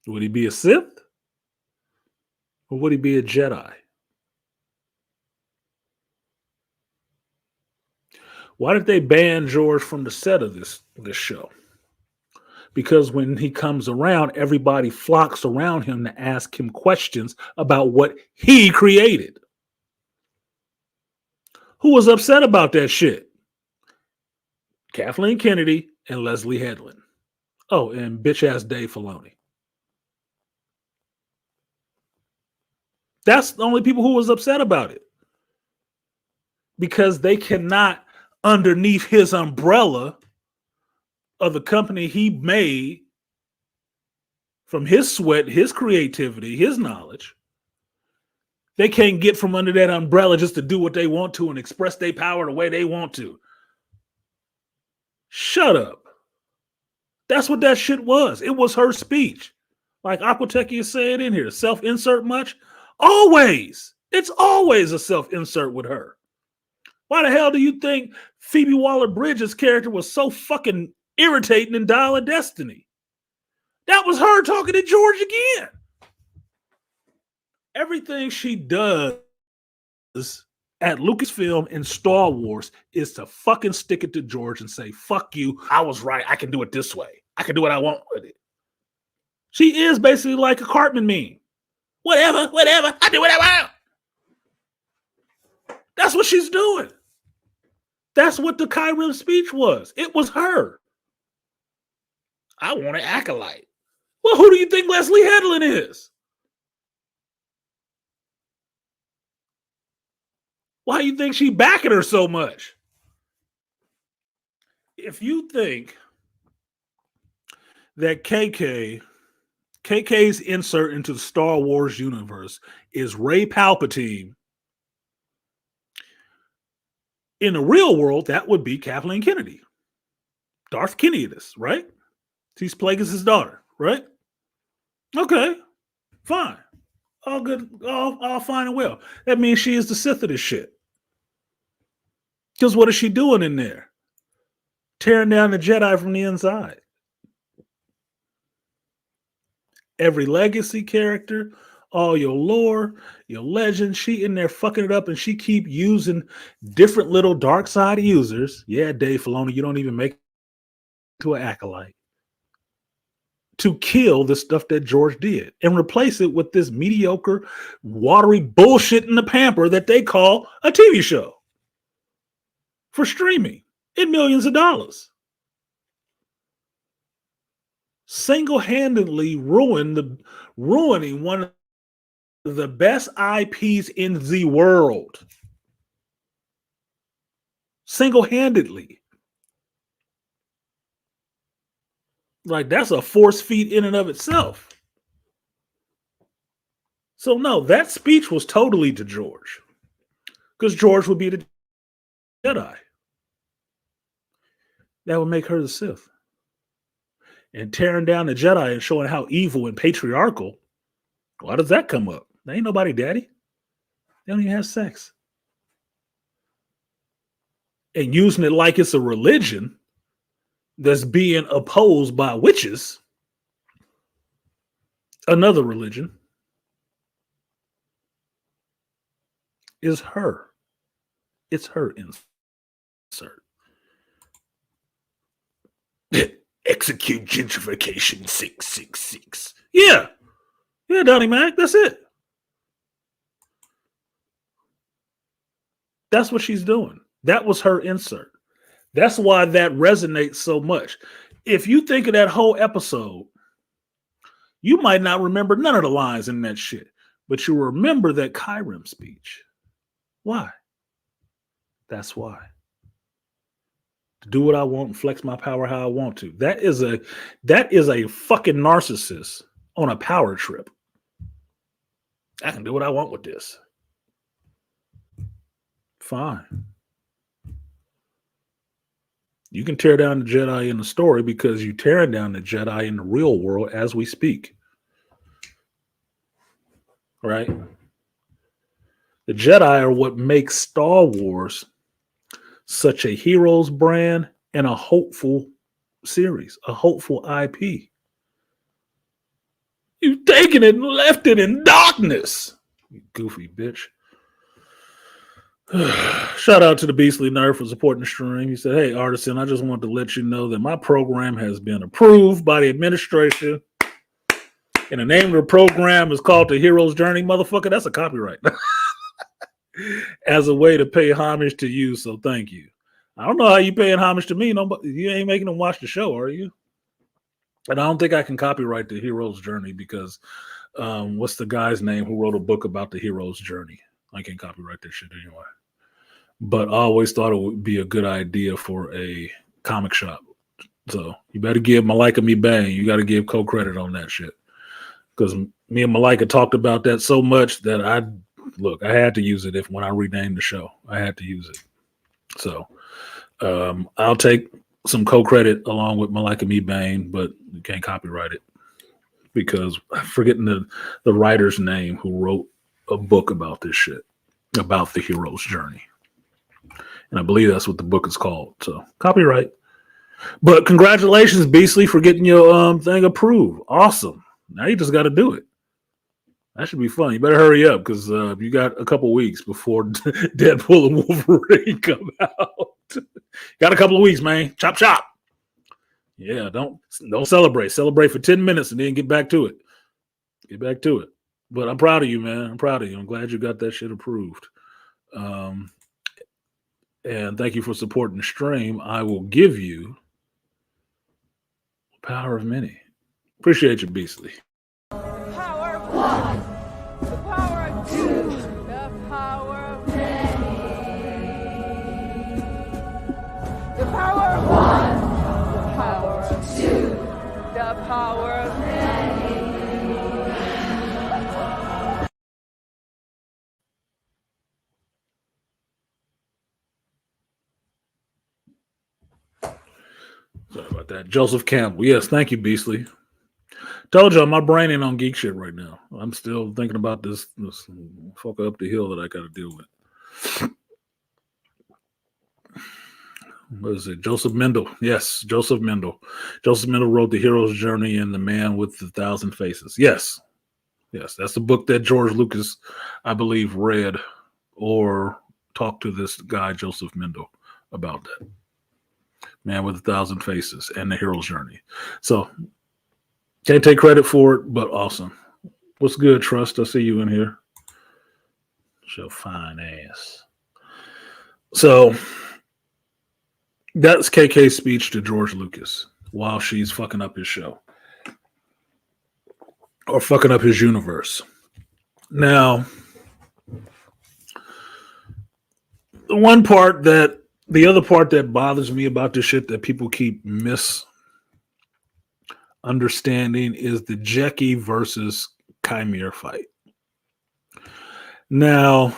Would he be a Sith? Or would he be a Jedi? Why did they ban George from the set of this show? Because when he comes around, everybody flocks around him to ask him questions about what he created. Who was upset about that shit? Kathleen Kennedy and Leslie Headland. Oh, and bitch ass Dave Filoni. That's the only people who was upset about it. Because they cannot, underneath his umbrella of the company he made from his sweat, his creativity, his knowledge, they can't get from under that umbrella just to do what they want to and express their power the way they want to. Shut up. That's what that shit was. It was her speech. Like Aquateki said in here, self-insert much? Always. It's always a self-insert with her. Why the hell do you think Phoebe Waller-Bridge's character was so fucking irritating in Dial of Destiny? That was her talking to George again. Everything she does at Lucasfilm and Star Wars is to fucking stick it to George and say, fuck you, I was right, I can do it this way. I can do what I want with it. She is basically like a Cartman meme. Whatever, I do what I want. That's what she's doing. That's what the Kyrie speech was. It was her. I want an acolyte. Well, who do you think Leslie Headland is? Why do you think she backing her so much? If you think that KK's insert into the Star Wars universe is Rey Palpatine, in the real world, that would be Kathleen Kennedy. Darth Kennedy, right? She's Plagueis' daughter, right? Okay, fine. All good, all fine and well. That means she is the Sith of this shit. Because what is she doing in there? Tearing down the Jedi from the inside. Every legacy character, all your lore, your legend, she in there fucking it up, and she keep using different little dark side users. Yeah, Dave Filoni, you don't even make it to an acolyte. To kill the stuff that George did and replace it with this mediocre, watery bullshit in the pamper that they call a TV show for streaming in millions of dollars. Single-handedly ruining one of the best IPs in the world. Single-handedly. Like, that's a force feat in and of itself. So, no, that speech was totally to George. Because George would be the Jedi. That would make her the Sith. And tearing down the Jedi and showing how evil and patriarchal, why does that come up? There ain't nobody daddy. They don't even have sex. And using it like it's a religion that's being opposed by witches, another religion, is her. It's her insert. Execute gentrification 666. Yeah, Donnie Mac, that's it. That's what she's doing. That was her insert. That's why that resonates so much. If you think of that whole episode, you might not remember none of the lines in that shit, but you remember that Kyrim speech. Why? That's why. To do what I want and flex my power how I want to. That is a fucking narcissist on a power trip. I can do what I want with this. Fine. You can tear down the Jedi in the story because you're tearing down the Jedi in the real world as we speak. Right? The Jedi are what makes Star Wars such a hero's brand and a hopeful series, a hopeful IP. You've taken it and left it in darkness. You goofy bitch. Shout out to the Beastly Nerd for supporting the stream. He said, "Hey, Artisan, I just wanted to let you know that my program has been approved by the administration. And the name of the program is called The Hero's Journey." Motherfucker, that's a copyright. As a way to pay homage to you, so thank you. I don't know how you paying homage to me. No, you ain't making them watch the show, are you? And I don't think I can copyright The Hero's Journey because what's the guy's name who wrote a book about the hero's journey? I can't copyright that shit anyway. But I always thought it would be a good idea for a comic shop. So you better give Malika me bang. You got to give co-credit on that shit. Because me and Malika talked about that so much that I had to use it when I renamed the show. I had to use it. So I'll take some co-credit along with Malika me bang, but you can't copyright it because I'm forgetting the writer's name who wrote a book about this shit, about the hero's journey. And I believe that's what the book is called. So copyright. But congratulations, Beastly, for getting your thing approved. Awesome. Now you just got to do it. That should be fun. You better hurry up because you got a couple weeks before Deadpool and Wolverine come out. Got a couple of weeks, man. Chop, chop. Yeah, don't celebrate. Celebrate for 10 minutes and then get back to it. Get back to it. But I'm proud of you, man. I'm proud of you. I'm glad you got that shit approved. And thank you for supporting the stream. I will give you Power of Many. Appreciate you, Beastly. Power of one. The power of two. The power of many. The power of one. The power of two. The power of many. Sorry about that. Joseph Campbell. Yes, thank you, Beastly. Told y'all my brain ain't on geek shit right now. I'm still thinking about this fuck up the hill that I got to deal with. What is it? Joseph Mendel. Yes, Joseph Mendel. Joseph Mendel wrote The Hero's Journey and The Man with the Thousand Faces. Yes. Yes, that's the book that George Lucas, I believe, read or talked to this guy, Joseph Mendel, about that. Man with a Thousand Faces and The Hero's Journey. So, can't take credit for it, but awesome. What's good, Trust? I see you in here. Show fine ass. So, that's KK's speech to George Lucas while she's fucking up his show. Or fucking up his universe. Now, the other part that bothers me about this shit that people keep misunderstanding is the Jackie versus Chimera fight. Now,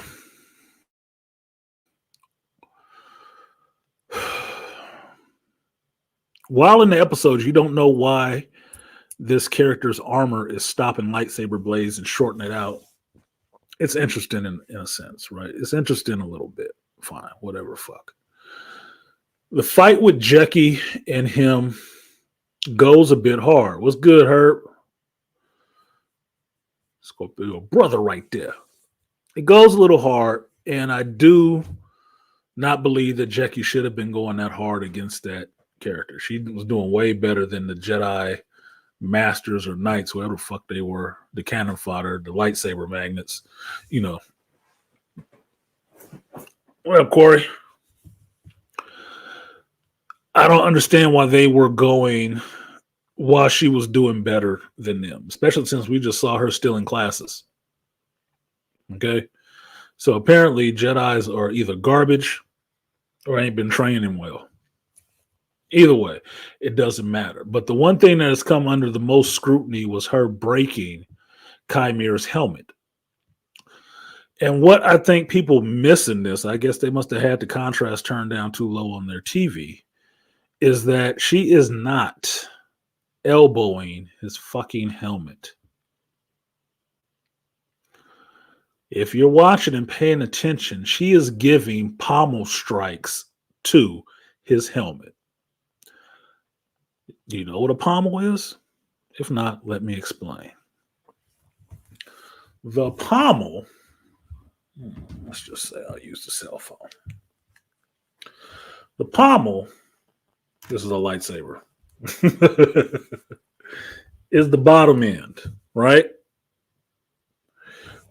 while in the episodes you don't know why this character's armor is stopping lightsaber blades and shortening it out, it's interesting in a sense, right? It's interesting a little bit. Fine, whatever, fuck. The fight with Jackie and him goes a bit hard. What's good, Herb? Scorpio brother right there. It goes a little hard, and I do not believe that Jackie should have been going that hard against that character. She was doing way better than the Jedi Masters or Knights, whoever the fuck they were, the cannon fodder, the lightsaber magnets, you know. Well, Corey, I don't understand why they were going while she was doing better than them, especially since we just saw her still in classes. Okay? So apparently Jedis are either garbage or ain't been training well. Either way, it doesn't matter. But the one thing that has come under the most scrutiny was her breaking Chimera's helmet. And what I think people miss in this, I guess they must have had the contrast turned down too low on their TV, is that she is not elbowing his fucking helmet. If you're watching and paying attention, she is giving pommel strikes to his helmet. Do you know what a pommel is? If not, let me explain. The pommel, let's just say I'll use the cell phone. The pommel, this is a lightsaber, is the bottom end, right?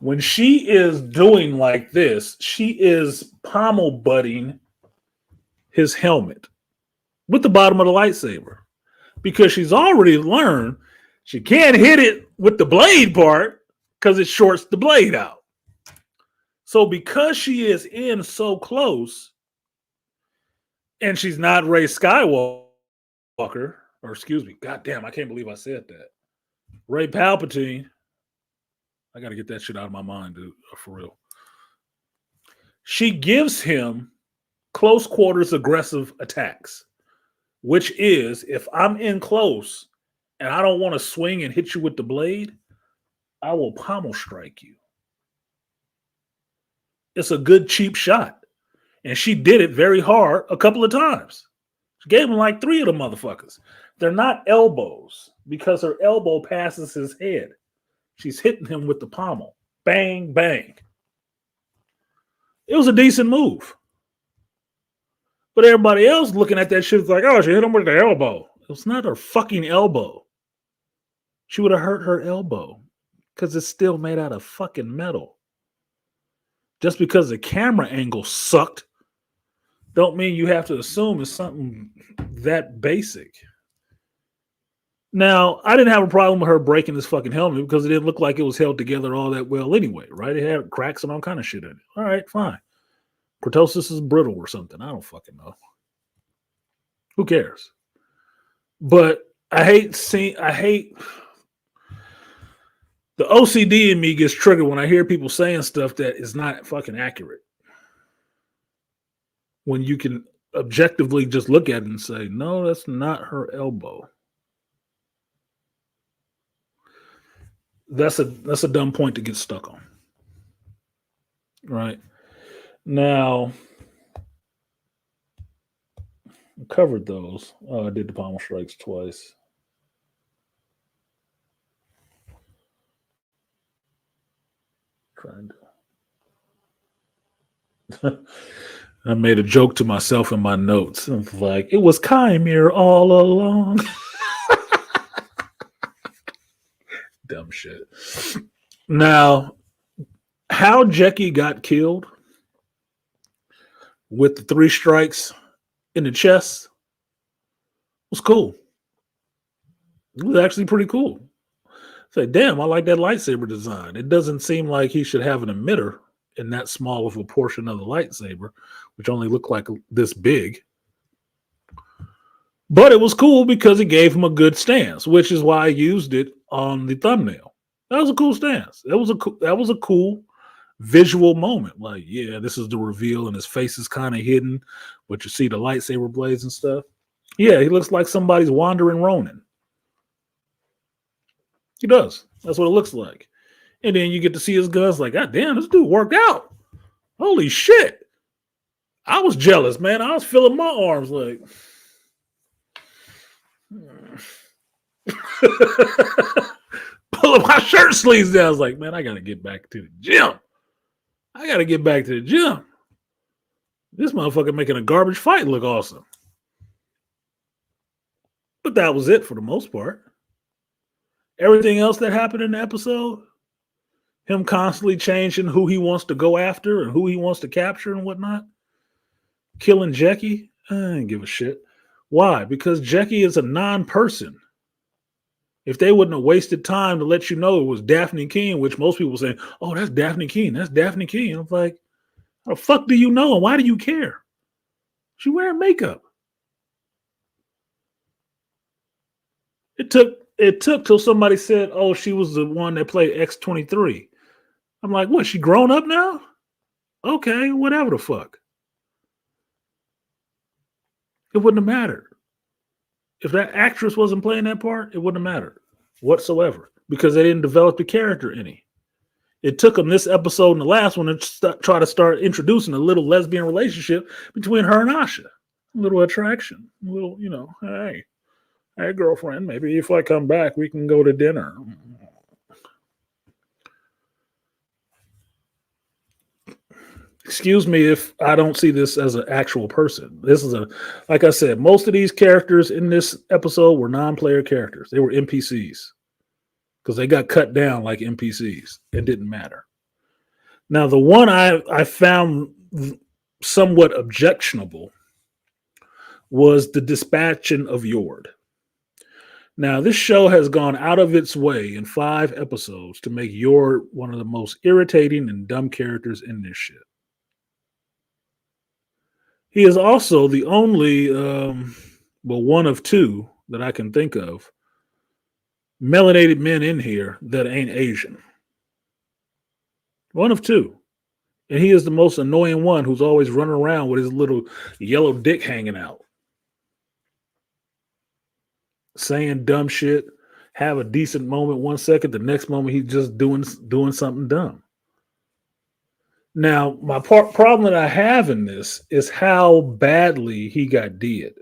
When she is doing like this, she is pommel butting his helmet with the bottom of the lightsaber because she's already learned she can't hit it with the blade part because it shorts the blade out. So because she is in so close and she's not Rey Skywalker, or excuse me, goddamn, I can't believe I said that. Rey Palpatine. I got to get that shit out of my mind, dude, for real. She gives him close quarters aggressive attacks, which is if I'm in close and I don't want to swing and hit you with the blade, I will pommel strike you. It's a good, cheap shot. And she did it very hard a couple of times. She gave him like 3 of the motherfuckers. They're not elbows because her elbow passes his head. She's hitting him with the pommel. Bang, bang. It was a decent move. But everybody else looking at that shit is like, oh, she hit him with the elbow. It was not her fucking elbow. She would have hurt her elbow because it's still made out of fucking metal. Just because the camera angle sucked don't mean you have to assume it's something that basic. Now, I didn't have a problem with her breaking this fucking helmet because it didn't look like it was held together all that well anyway, right? It had cracks and all kind of shit in it. All right, fine. Cortosis is brittle or something. I don't fucking know. Who cares? But I hate the OCD in me gets triggered when I hear people saying stuff that is not fucking accurate. When you can objectively just look at it and say, no, that's not her elbow. That's a dumb point to get stuck on. Right. Now, I covered those. I did the pommel strikes twice. Trying to. I made a joke to myself in my notes. I was like, it was Chimere all along. Dumb shit. Now, how Jackie got killed with the 3 strikes in the chest was cool. It was actually pretty cool. Say, damn, I like that lightsaber design. It doesn't seem like he should have an emitter in that small of a portion of the lightsaber, which only looked like this big. But it was cool because it gave him a good stance, which is why I used it on the thumbnail. That was a cool stance. That was a cool visual moment. Like, yeah, this is the reveal, and his face is kind of hidden, but you see the lightsaber blades and stuff. Yeah, he looks like somebody's wandering Ronin. He does. That's what it looks like. And then you get to see his guns. Like, God damn, this dude worked out. Holy shit! I was jealous, man. I was feeling my arms like. Pulling my shirt sleeves down. I was like, man, I gotta get back to the gym. This motherfucker making a garbage fight look awesome. But that was it for the most part. Everything else that happened in the episode, him constantly changing who he wants to go after and who he wants to capture and whatnot, killing Jackie, I didn't give a shit. Why? Because Jackie is a non-person. If they wouldn't have wasted time to let you know it was Daphne Keene, which most people saying, oh, that's Daphne Keene. That's Daphne Keene. I'm like, how the fuck do you know? And why do you care? She wearing makeup. It took till somebody said, oh, she was the one that played X-23. I'm like, what? She grown up now? Okay, whatever the fuck. It wouldn't have mattered. If that actress wasn't playing that part, it wouldn't have mattered whatsoever because they didn't develop the character any. It took them this episode and the last one to try to start introducing a little lesbian relationship between her and Asha. little attraction. A little, hey, girlfriend, maybe if I come back, we can go to dinner. Excuse me if I don't see this as an actual person. This is like I said, most of these characters in this episode were non-player characters. They were NPCs because they got cut down like NPCs. It didn't matter. Now, the one I found somewhat objectionable was the dispatching of Yord. Now, this show has gone out of its way in 5 episodes to make Yord one of the most irritating and dumb characters in this shit. He is also the only, one of two that I can think of, melanated men in here that ain't Asian. One of two. And he is the most annoying one who's always running around with his little yellow dick hanging out. Saying dumb shit, have a decent moment 1 second, the next moment he's just doing something dumb. Now, my problem that I have in this is how badly he got did.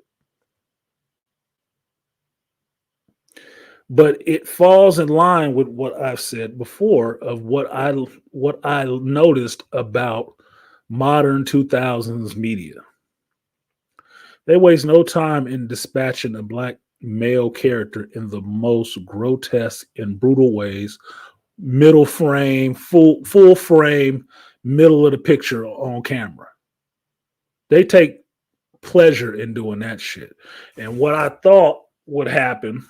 But it falls in line with what I've said before of what I noticed about modern 2000s media. They waste no time in dispatching a black male character in the most grotesque and brutal ways, middle frame, full frame, middle of the picture on camera. They take pleasure in doing that shit. And what I thought would happen,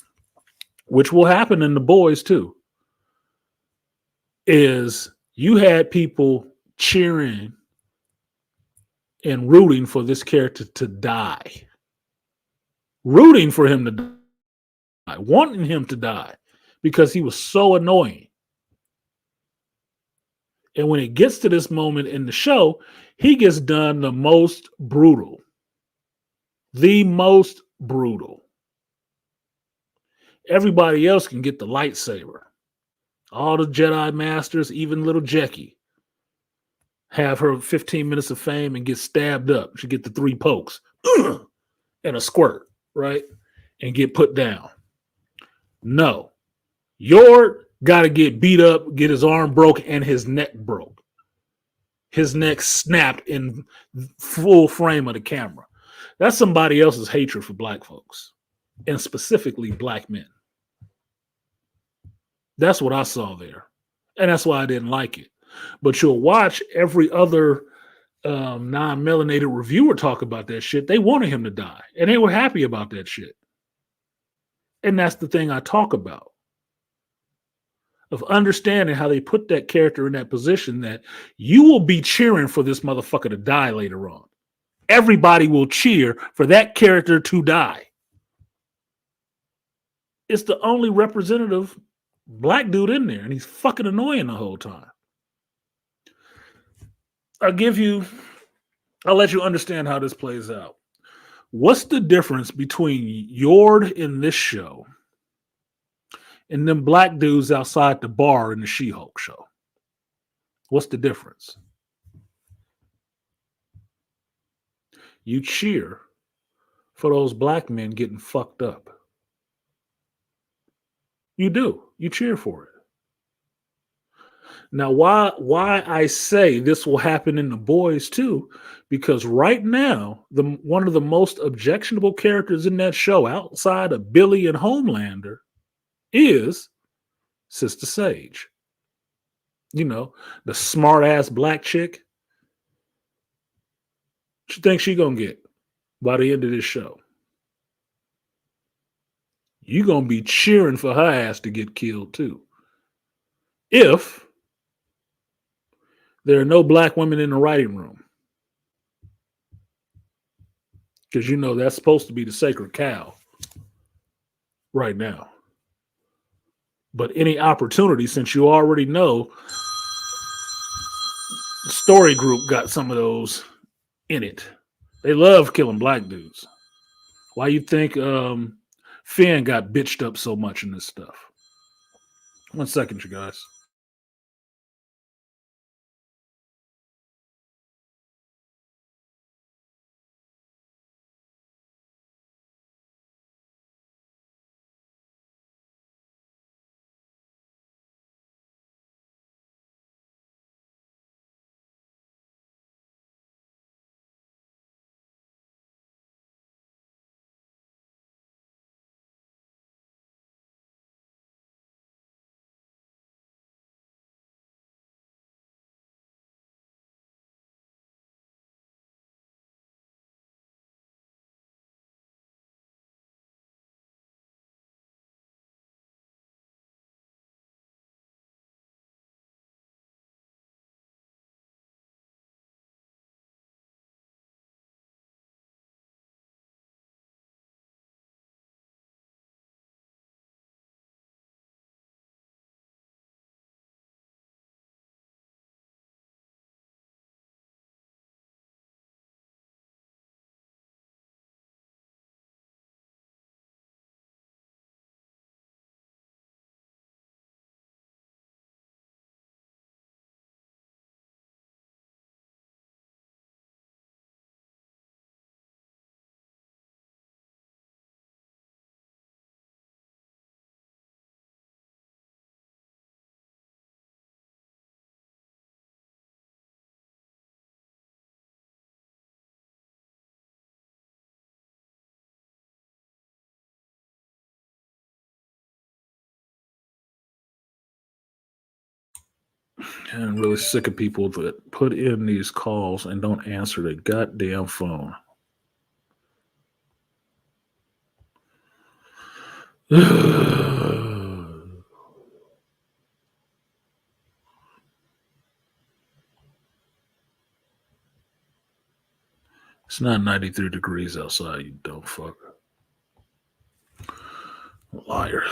which will happen in The Boys too, is you had people cheering and rooting for this character to die. Rooting for him to die, wanting him to die because he was so annoying. And when it gets to this moment in the show, he gets done the most brutal. The most brutal. Everybody else can get the lightsaber. All the Jedi Masters, even little Jackie, have her 15 minutes of fame and get stabbed up. She get the 3 pokes and a squirt, right? And get put down. No. Yord got to get beat up, get his arm broke, and his neck broke. His neck snapped in full frame of the camera. That's somebody else's hatred for black folks, and specifically black men. That's what I saw there. And that's why I didn't like it. But you'll watch every other non-melanated reviewer talk about that shit. They wanted him to die. And they were happy about that shit. And that's the thing I talk about. Of understanding how they put that character in that position that you will be cheering for this motherfucker to die later on. Everybody will cheer for that character to die. It's the only representative black dude in there, and he's fucking annoying the whole time. I'll let you understand how this plays out. What's the difference between Yord in this show and them black dudes outside the bar in the She-Hulk show? What's the difference? You cheer for those black men getting fucked up. You do. You cheer for it. Now, why I say this will happen in The Boys too, because right now, one of the most objectionable characters in that show outside of Billy and Homelander is Sister Sage. You know, the smart-ass black chick. What you think she gonna get by the end of this show? You gonna be cheering for her ass to get killed too. If there are no black women in the writing room. Because you know that's supposed to be the sacred cow right now. But any opportunity, since you already know the story group got some of those in it. They love killing black dudes. Why you think Finn got bitched up so much in this stuff? 1 second, you guys. And I'm really sick of people that put in these calls and don't answer the goddamn phone. It's not 93 degrees outside, you dumb fuck. Liar.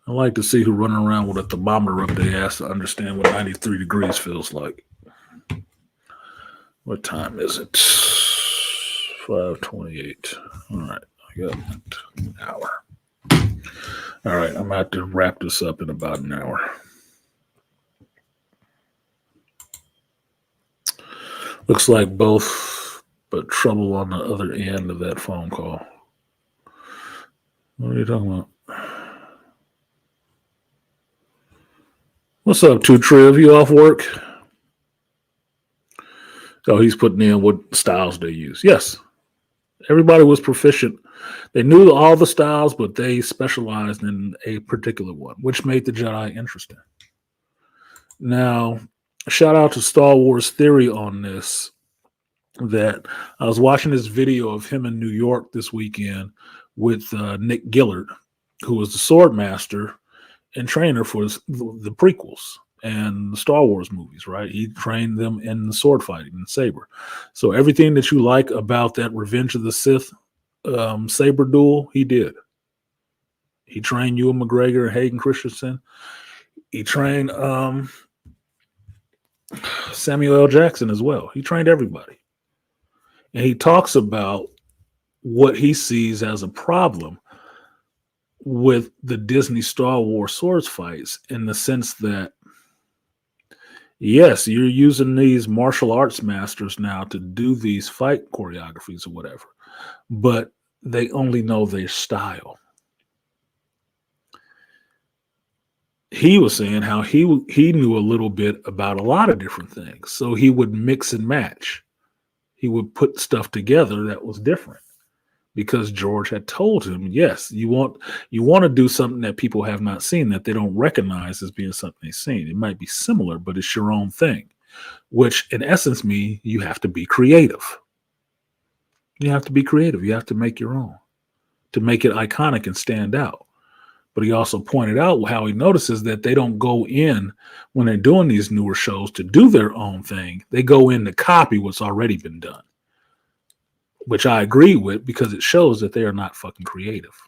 I like to see who running around with a thermometer up their ass to understand what 93 degrees feels like. What time is it? 5:28. All right, I got an hour. All right, I'm about to wrap this up in about an hour. Looks like both, but trouble on the other end of that phone call. What are you talking about? What's up, Two Triv? You off work? Oh, he's putting in what styles they use. Yes, everybody was proficient. They knew all the styles, but they specialized in a particular one, which made the Jedi interesting. Now, shout out to Star Wars Theory on this. That I was watching this video of him in New York this weekend with Nick Gillard, who was the sword master and trainer for the prequels and the Star Wars movies, right? He trained them in sword fighting and saber. So everything that you like about that Revenge of the Sith saber duel, he did. He trained Ewan McGregor and Hayden Christensen. He trained Samuel L. Jackson as well. He trained everybody. And he talks about what he sees as a problem with the Disney Star Wars swords fights in the sense that, yes, you're using these martial arts masters now to do these fight choreographies or whatever, but they only know their style. He was saying how he knew a little bit about a lot of different things, so he would mix and match. He would put stuff together that was different because George had told him, yes, you want to do something that people have not seen, that they don't recognize as being something they've seen. It might be similar, but it's your own thing, which in essence means you have to be creative. You have to be creative. You have to make your own to make it iconic and stand out. But he also pointed out how he notices that they don't go in when they're doing these newer shows to do their own thing. They go in to copy what's already been done, which I agree with because it shows that they are not fucking creative.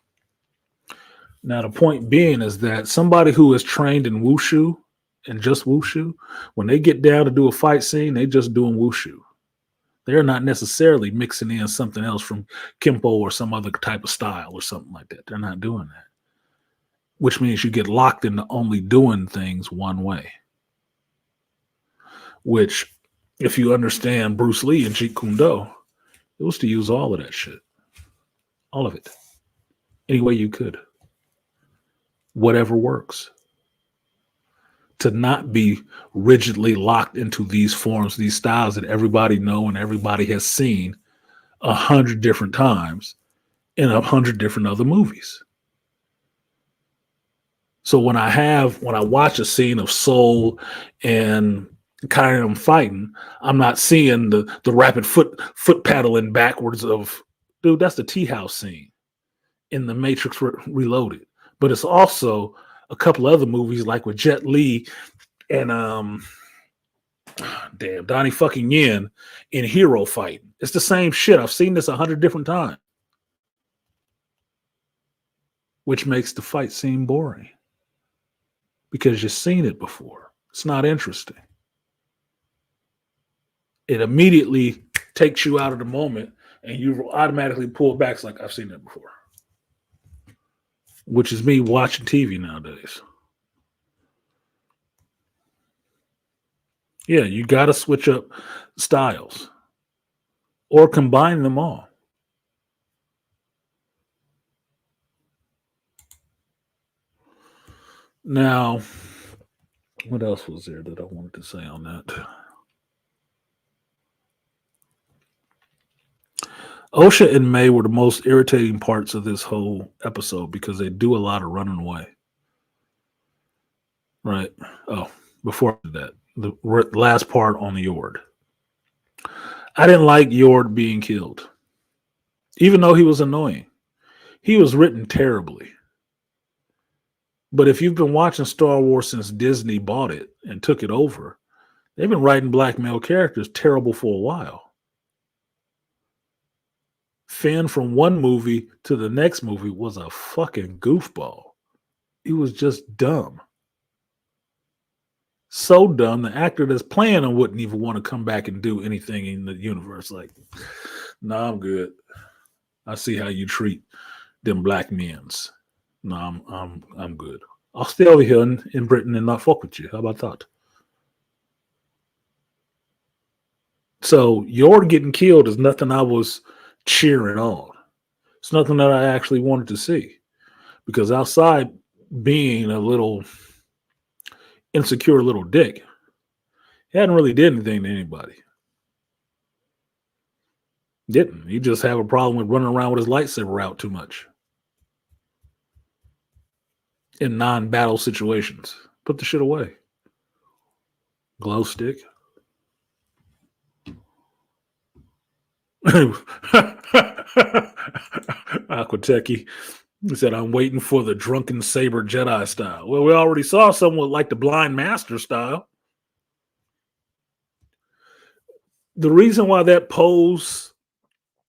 Now, the point being is that somebody who is trained in wushu and just wushu, when they get down to do a fight scene, they just doing wushu. They're not necessarily mixing in something else from Kempo or some other type of style or something like that. They're not doing that, which means you get locked into only doing things one way. Which, if you understand Bruce Lee and Jeet Kune Do, it was to use all of that shit. All of it. Any way you could. Whatever works. To not be rigidly locked into these forms, these styles that everybody know and everybody has seen 100 different times in 100 different other movies. So when I watch a scene of Soul and Kyrie fighting, I'm not seeing the rapid foot paddling backwards of, dude, that's the tea house scene in The Matrix Reloaded. But it's also a couple other movies like with Jet Li and Donnie fucking Yen in Hero fighting. It's the same shit. I've seen this 100 different times, which makes the fight seem boring because you've seen it before. It's not interesting. It immediately takes you out of the moment and you automatically pull back. It's like, I've seen that before. Which is me watching TV nowadays. Yeah, you got to switch up styles or combine them all. Now, what else was there that I wanted to say on that? OSHA and May were the most irritating parts of this whole episode because they do a lot of running away. right? Oh, before that, the last part on the Yord. I didn't like Yord being killed, even though he was annoying. He was written terribly. But if you've been watching Star Wars since Disney bought it and took it over, they've been writing black male characters terrible for a while. Finn from one movie to the next movie was a fucking goofball. He was just dumb. So dumb, the actor that's playing him wouldn't even want to come back and do anything in the universe. Like, nah, I'm good. I see how you treat them black men's. No, I'm good. I'll stay over here in Britain and not fuck with you. How about that? So your getting killed is nothing I was cheering on. It's nothing that I actually wanted to see. Because outside being a little insecure little dick, he hadn't really did anything to anybody. Didn't. He just have a problem with running around with his lightsaber out too much. In non-battle situations. Put the shit away. Glow stick. Aquateki. He said, I'm waiting for the drunken saber Jedi style. Well, we already saw someone like the blind master style. The reason why that pose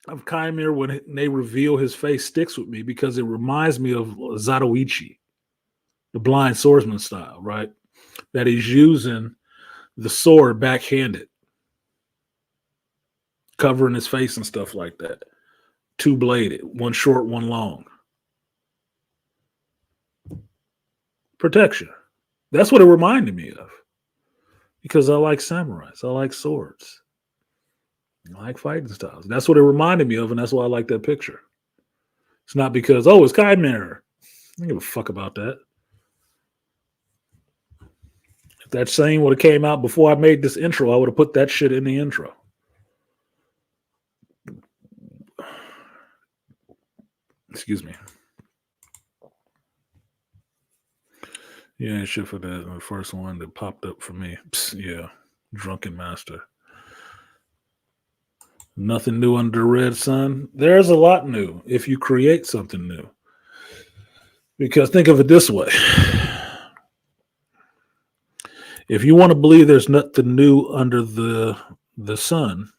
of Chimera when they reveal his face sticks with me because it reminds me of Zatoichi, the blind swordsman style, right? That he's using the sword backhanded, covering his face and stuff like that. Two-bladed, one short, one long. Protection. That's what it reminded me of. Because I like samurais. I like swords. I like fighting styles. That's what it reminded me of, and that's why I like that picture. It's not because, oh, it's Chimera. I don't give a fuck about that. If that saying would have came out before I made this intro, I would have put that shit in the intro. Excuse me. Yeah, shit for that. The first one that popped up for me. Psst, yeah, Drunken Master. Nothing new under the red sun. There's a lot new if you create something new. Because think of it this way. If you want to believe there's nothing new under the sun,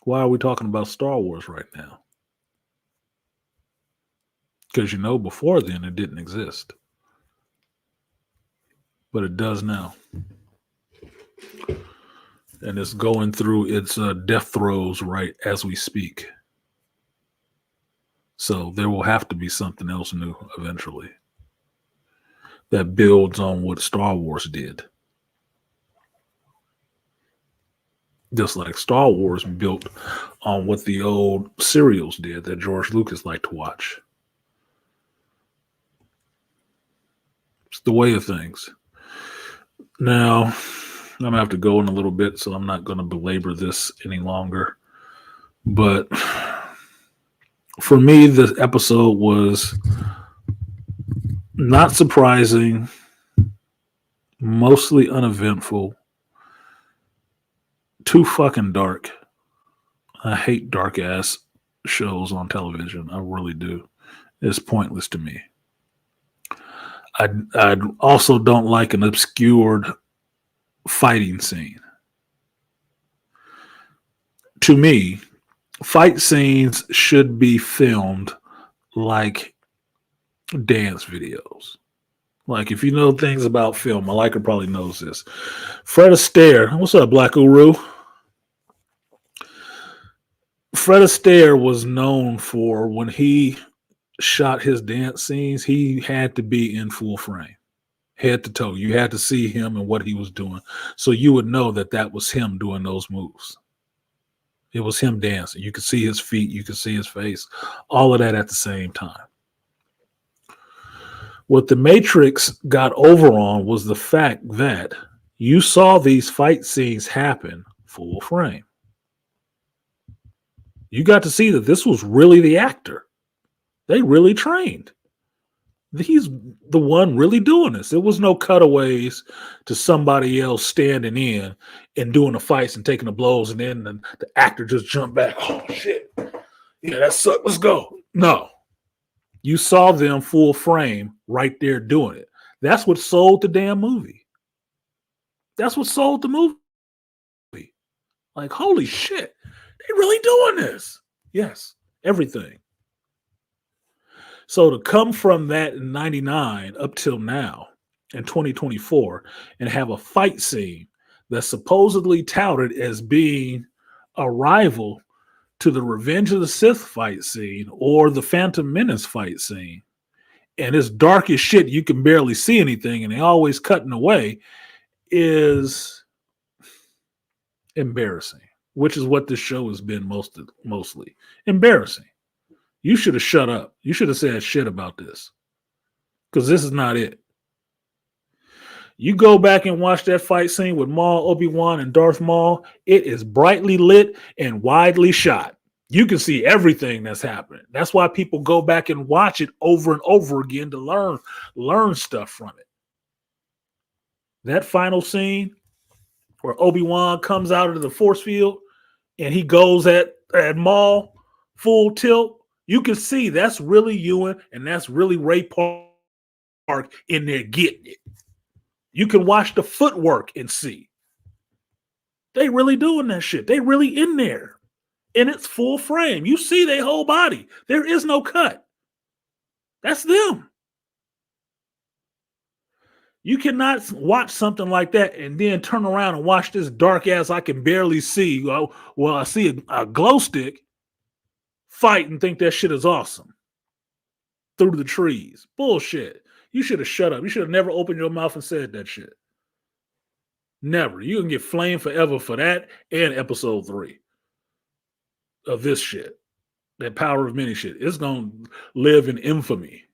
why are we talking about Star Wars right now? Because you know before then it didn't exist. But it does now. And it's going through its death throes right as we speak. So there will have to be something else new eventually that builds on what Star Wars did. Just like Star Wars built on what the old serials did that George Lucas liked to watch. It's the way of things. Now, I'm going to have to go in a little bit, so I'm not going to belabor this any longer. But for me, this episode was not surprising, mostly uneventful, too fucking dark. I hate dark ass shows on television. I really do. It's pointless to me. I also don't like an obscured fighting scene. To me, fight scenes should be filmed like dance videos. Like if you know things about film, Malika probably knows this. Fred Astaire, what's up, Black Uru? Fred Astaire was known for when he shot his dance scenes, he had to be in full frame, head to toe. You had to see him and what he was doing. So you would know that that was him doing those moves. It was him dancing. You could see his feet. You could see his face. All of that at the same time. What the Matrix got over on was the fact that you saw these fight scenes happen full frame. You got to see that this was really the actor. They really trained. He's the one really doing this. There was no cutaways to somebody else standing in and doing the fights and taking the blows, and then the actor just jumped back. Oh shit! Yeah, that sucked. Let's go. No, you saw them full frame right there doing it. That's what sold the damn movie. That's what sold the movie. Like, holy shit, they really doing this. Yes, everything. So to come from that in 99 up till now in 2024 and have a fight scene that's supposedly touted as being a rival to the Revenge of the Sith fight scene or the Phantom Menace fight scene, and it's dark as shit, you can barely see anything, and they always cutting away, is embarrassing, which is what this show has been mostly embarrassing. You should have shut up. You should have said shit about this, because this is not it. You go back and watch that fight scene with Maul, Obi-Wan, and Darth Maul. It is brightly lit and widely shot. You can see everything that's happening. That's why people go back and watch it over and over again to learn stuff from it. That final scene where Obi-Wan comes out of the force field and he goes at Maul full tilt, you can see that's really Ewan and that's really Ray Park in there getting it. You can watch the footwork and see. They really doing that shit. They really in there. And it's full frame. You see their whole body. There is no cut. That's them. You cannot watch something like that and then turn around and watch this dark ass I can barely see. Well, I see a glow stick fight and think that shit is awesome. Through the trees. Bullshit. You should have shut up. You should have never opened your mouth and said that shit. Never. You can get flamed forever for that and episode 3 of this shit. That Power of Many shit. It's going to live in infamy.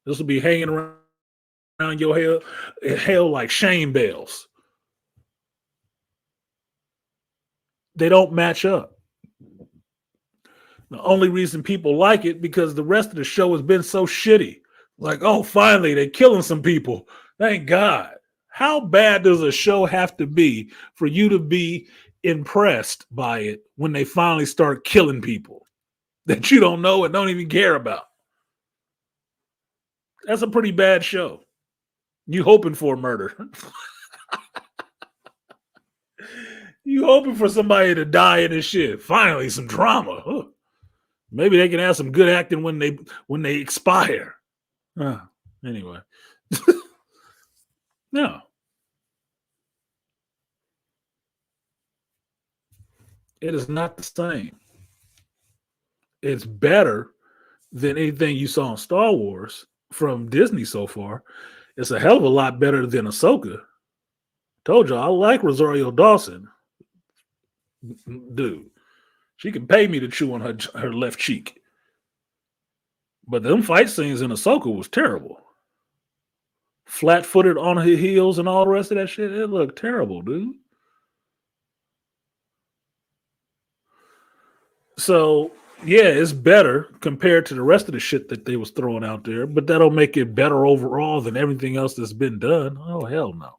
This will be hanging around your hell like shame bells. They don't match up. The only reason people like it because the rest of the show has been so shitty. Like, oh, finally, they're killing some people. Thank God. How bad does a show have to be for you to be impressed by it when they finally start killing people that you don't know and don't even care about? That's a pretty bad show. You hoping for murder. You hoping for somebody to die in this shit. Finally, some drama. Huh. Maybe they can have some good acting when they expire. Anyway. No. It is not the same. It's better than anything you saw in Star Wars from Disney so far. It's a hell of a lot better than Ahsoka. Told you I like Rosario Dawson. Dude, she can pay me to chew on her left cheek. But them fight scenes in Ahsoka was terrible. Flat-footed on her heels and all the rest of that shit. It looked terrible, dude. So, yeah, it's better compared to the rest of the shit that they was throwing out there, but that'll make it better overall than everything else that's been done. Oh, hell no.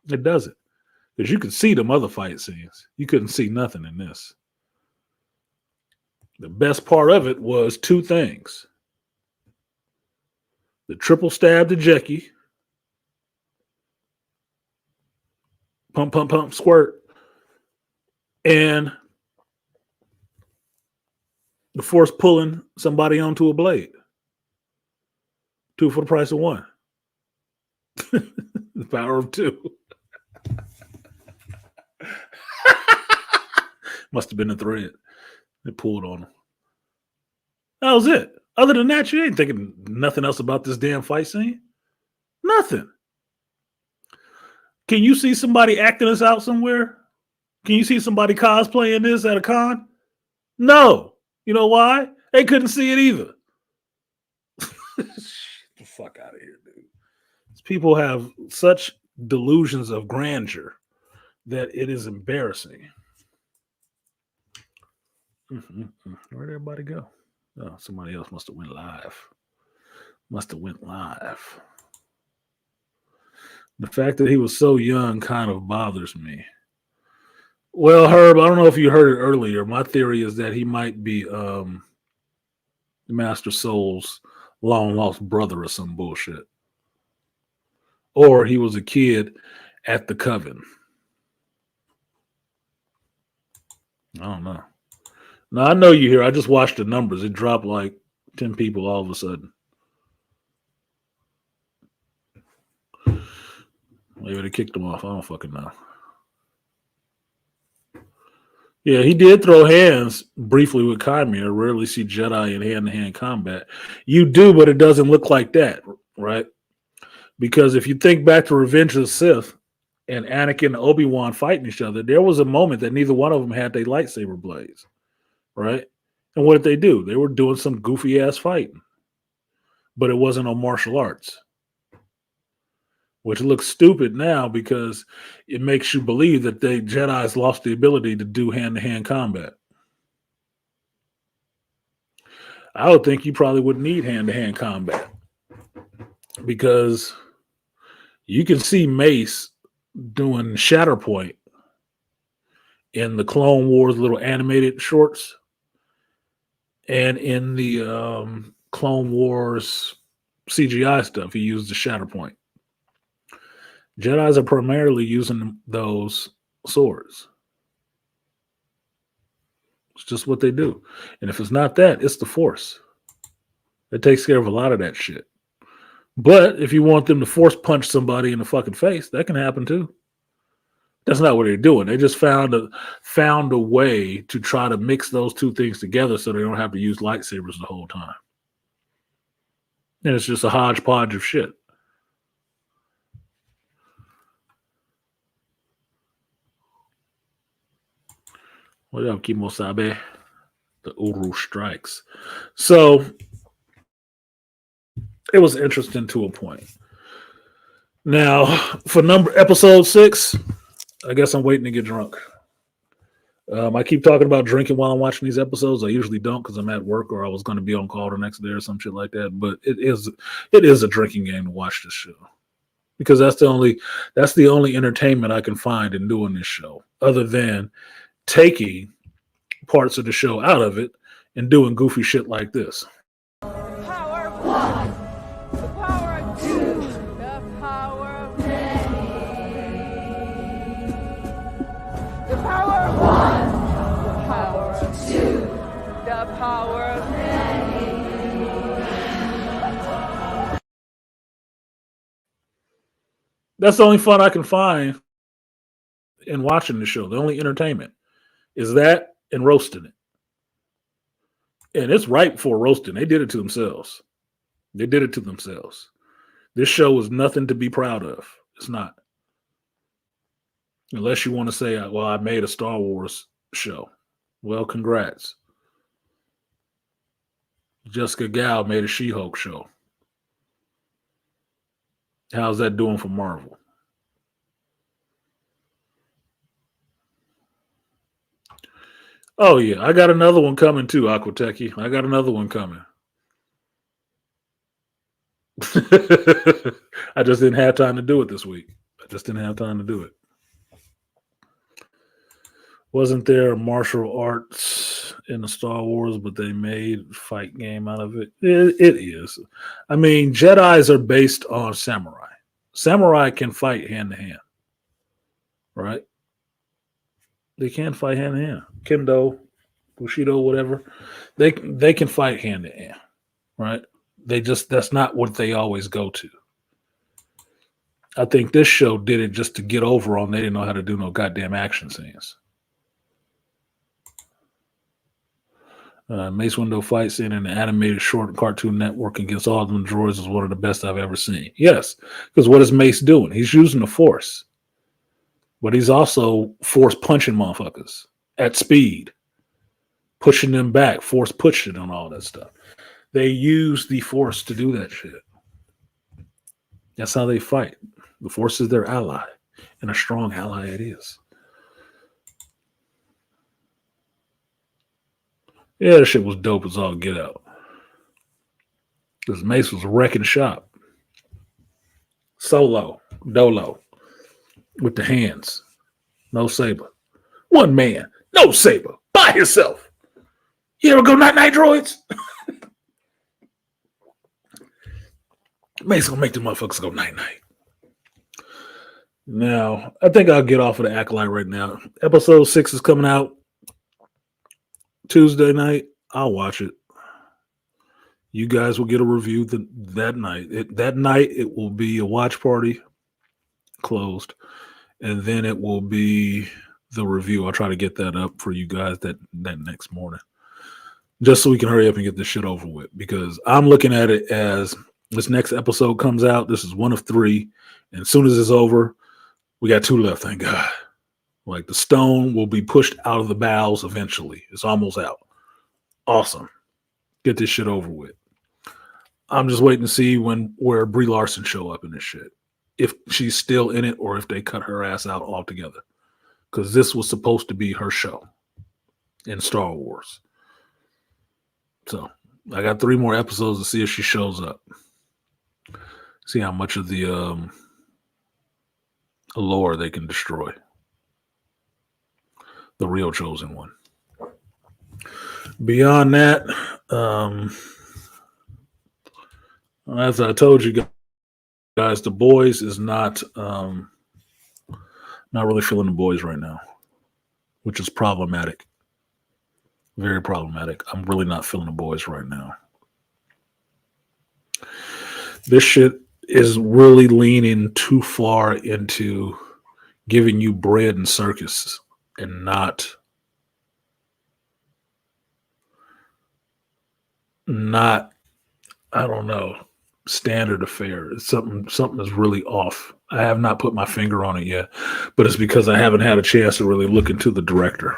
It doesn't. Because you could see them other fight scenes. You couldn't see nothing in this. The best part of it was 2 things. The triple stab to Jackie. Pump, pump, pump, squirt. And the Force pulling somebody onto a blade. 2 for the price of 1. The power of 2. Must have been a thread. They pulled on him. That was it. Other than that, you ain't thinking nothing else about this damn fight scene. Nothing. Can you see somebody acting this out somewhere? Can you see somebody cosplaying this at a con? No. You know why? They couldn't see it either. Get the fuck out of here, dude. These people have such delusions of grandeur that it is embarrassing. Where'd everybody go? Oh, somebody else must have went live. Must have went live. The fact that he was so young kind of bothers me. Well, Herb, I don't know if you heard it earlier. My theory is that he might be Master Soul's long lost brother or some bullshit. Or he was a kid at the coven. I don't know. Now I know you here. I just watched the numbers. It dropped like 10 people all of a sudden. Maybe they kicked him off. I don't fucking know. Yeah, he did throw hands briefly with Chimera. Rarely see Jedi in hand-to-hand combat. You do, but it doesn't look like that, right? Because if you think back to Revenge of the Sith and Anakin and Obi-Wan fighting each other, there was a moment that neither one of them had their lightsaber blades, right? And what did they do? They were doing some goofy-ass fighting. But it wasn't on martial arts, which looks stupid now because it makes you believe that the Jedi's lost the ability to do hand-to-hand combat. I would think you probably would need hand-to-hand combat because you can see Mace doing Shatterpoint in the Clone Wars little animated shorts and in the Clone Wars CGI stuff. He used the Shatterpoint. Jedis are primarily using those swords. It's just what they do. And if it's not that, it's the Force. It takes care of a lot of that shit. But if you want them to force punch somebody in the fucking face, that can happen too. That's not what they're doing. They just found a way to try to mix those two things together so they don't have to use lightsabers the whole time. And it's just a hodgepodge of shit. What up, Kimosabe? The Uru strikes. So it was interesting to a point. Now, for episode 6, I guess I'm waiting to get drunk. I keep talking about drinking while I'm watching these episodes. I usually don't because I'm at work or I was going to be on call the next day or some shit like that. But it is a drinking game to watch this show because that's the only entertainment I can find in doing this show, other than taking parts of the show out of it and doing goofy shit like this. The power of one, the power of two, the power of many. The power of one, the power of two, the power of many. That's the only fun I can find in watching the show. The only entertainment is that and roasting it. And it's ripe for roasting. They did it to themselves. This show is nothing to be proud of. It's not. Unless you want to say, well, I made a Star Wars show. Well, congrats. Jessica Gal made a She-Hulk show. How's that doing for Marvel? Oh, yeah. I got another one coming too, Aquateki. I got another one coming. I just didn't have time to do it this week. Wasn't there martial arts in the Star Wars, but they made a fight game out of it? It is. I mean, Jedis are based on samurai. Samurai can fight hand to hand, right? They can fight hand to hand. Kendo, Bushido, whatever. They can fight hand to hand, right? That's not what they always go to. I think this show did it just to get over on they didn't know how to do no goddamn action scenes. Mace Windu fight scene in an animated short Cartoon Network against all of them droids is one of the best I've ever seen. Yes, because what is Mace doing? He's using the Force. But he's also Force punching motherfuckers at speed, pushing them back, Force pushing and all that stuff. They use the Force to do that shit. That's how they fight. The Force is their ally, and a strong ally it is. Yeah, that shit was dope as all get out. Because Mace was wrecking shop. Solo, dolo, with the hands. No saber. One man, no saber, by himself. You ever go night night droids? Mace gonna make the motherfuckers go night night. Now, I think I'll get off of the Acolyte right now. Episode 6 is coming out Tuesday night. I'll watch it. You guys will get a review that night. That night, it will be a watch party, closed, and then it will be the review. I'll try to get that up for you guys that next morning, just so we can hurry up and get this shit over with. Because I'm looking at it as this next episode comes out. This is one of 3, and as soon as it's over, we got 2 left. Thank God. Like the stone will be pushed out of the bowels eventually. It's almost out. Awesome. Get this shit over with. I'm just waiting to see where Brie Larson show up in this shit. If she's still in it or if they cut her ass out altogether. Because this was supposed to be her show in Star Wars. So I got 3 more episodes to see if she shows up. See how much of the lore they can destroy. The real chosen one. Beyond that, as I told you guys, The Boys is not really feeling The Boys right now, which is problematic. Very problematic. I'm really not feeling The Boys right now. This shit is really leaning too far into giving you bread and circus and not I don't know, standard affair. Something is really off. I have not put my finger on it yet, but it's because I haven't had a chance to really look into the director.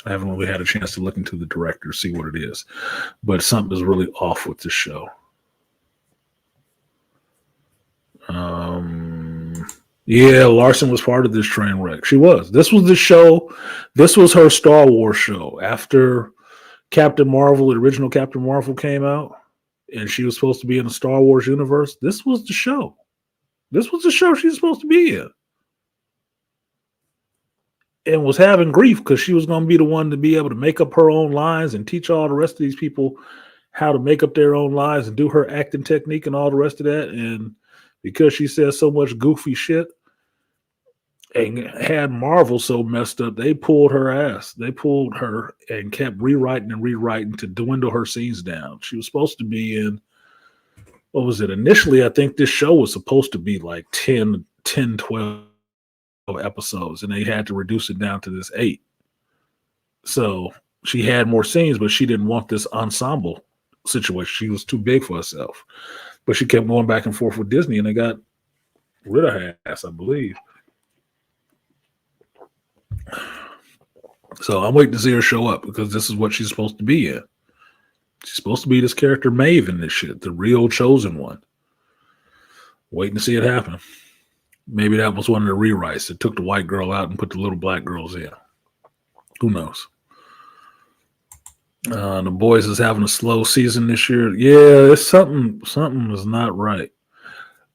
I haven't really had a chance to look into the director, see what it is. But something is really off with this show. Yeah, Larson was part of this train wreck. She was. This was the show. This was her Star Wars show. After Captain Marvel, the original Captain Marvel came out, and she was supposed to be in the Star Wars universe. This was the show. This was the show she's supposed to be in. And was having grief because she was going to be the one to be able to make up her own lines and teach all the rest of these people how to make up their own lines and do her acting technique and all the rest of that. And because she said so much goofy shit and had Marvel so messed up, they pulled her ass. They pulled her and kept rewriting to dwindle her scenes down. She was supposed to be in, what was it? Initially, I think this show was supposed to be like 10, 12 episodes, and they had to reduce it down to this 8. So she had more scenes, but she didn't want this ensemble situation. She was too big for herself. But she kept going back and forth with Disney, and they got rid of her ass, I believe. So I'm waiting to see her show up because this is what she's supposed to be in. She's supposed to be this character Maeve in this shit, the real chosen one. Waiting to see it happen. Maybe that was one of the rewrites that took the white girl out and put the little black girls in. Who knows? The Boys is having a slow season this year. Yeah, it's something is not right.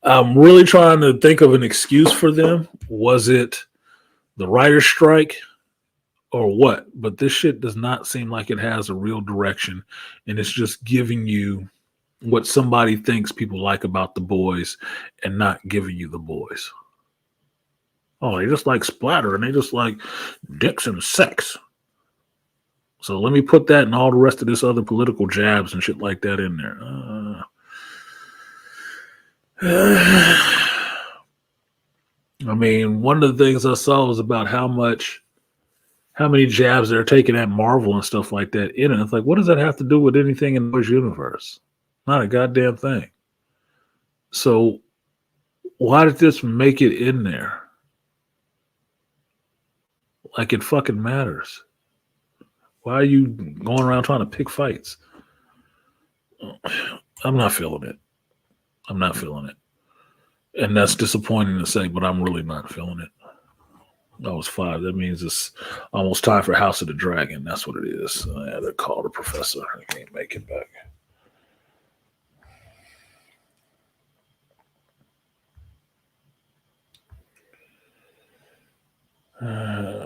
I'm really trying to think of an excuse for them. Was it the writer's strike or what? But this shit does not seem like it has a real direction, and it's just giving you what somebody thinks people like about The Boys and not giving you The Boys. Oh, they just like splatter and they just like dicks and sex. So let me put that and all the rest of this other political jabs and shit like that in there. I mean, one of the things I saw was about how many jabs they're taking at Marvel and stuff like that in it. It's like, what does that have to do with anything in this universe? Not a goddamn thing. So why did this make it in there? Like it fucking matters. Why are you going around trying to pick fights? I'm not feeling it. I'm not feeling it. And that's disappointing to say, but I'm really not feeling it. That was 5. That means it's almost time for House of the Dragon. That's what it is. Yeah, they called the professor. I can't make it back. Uh,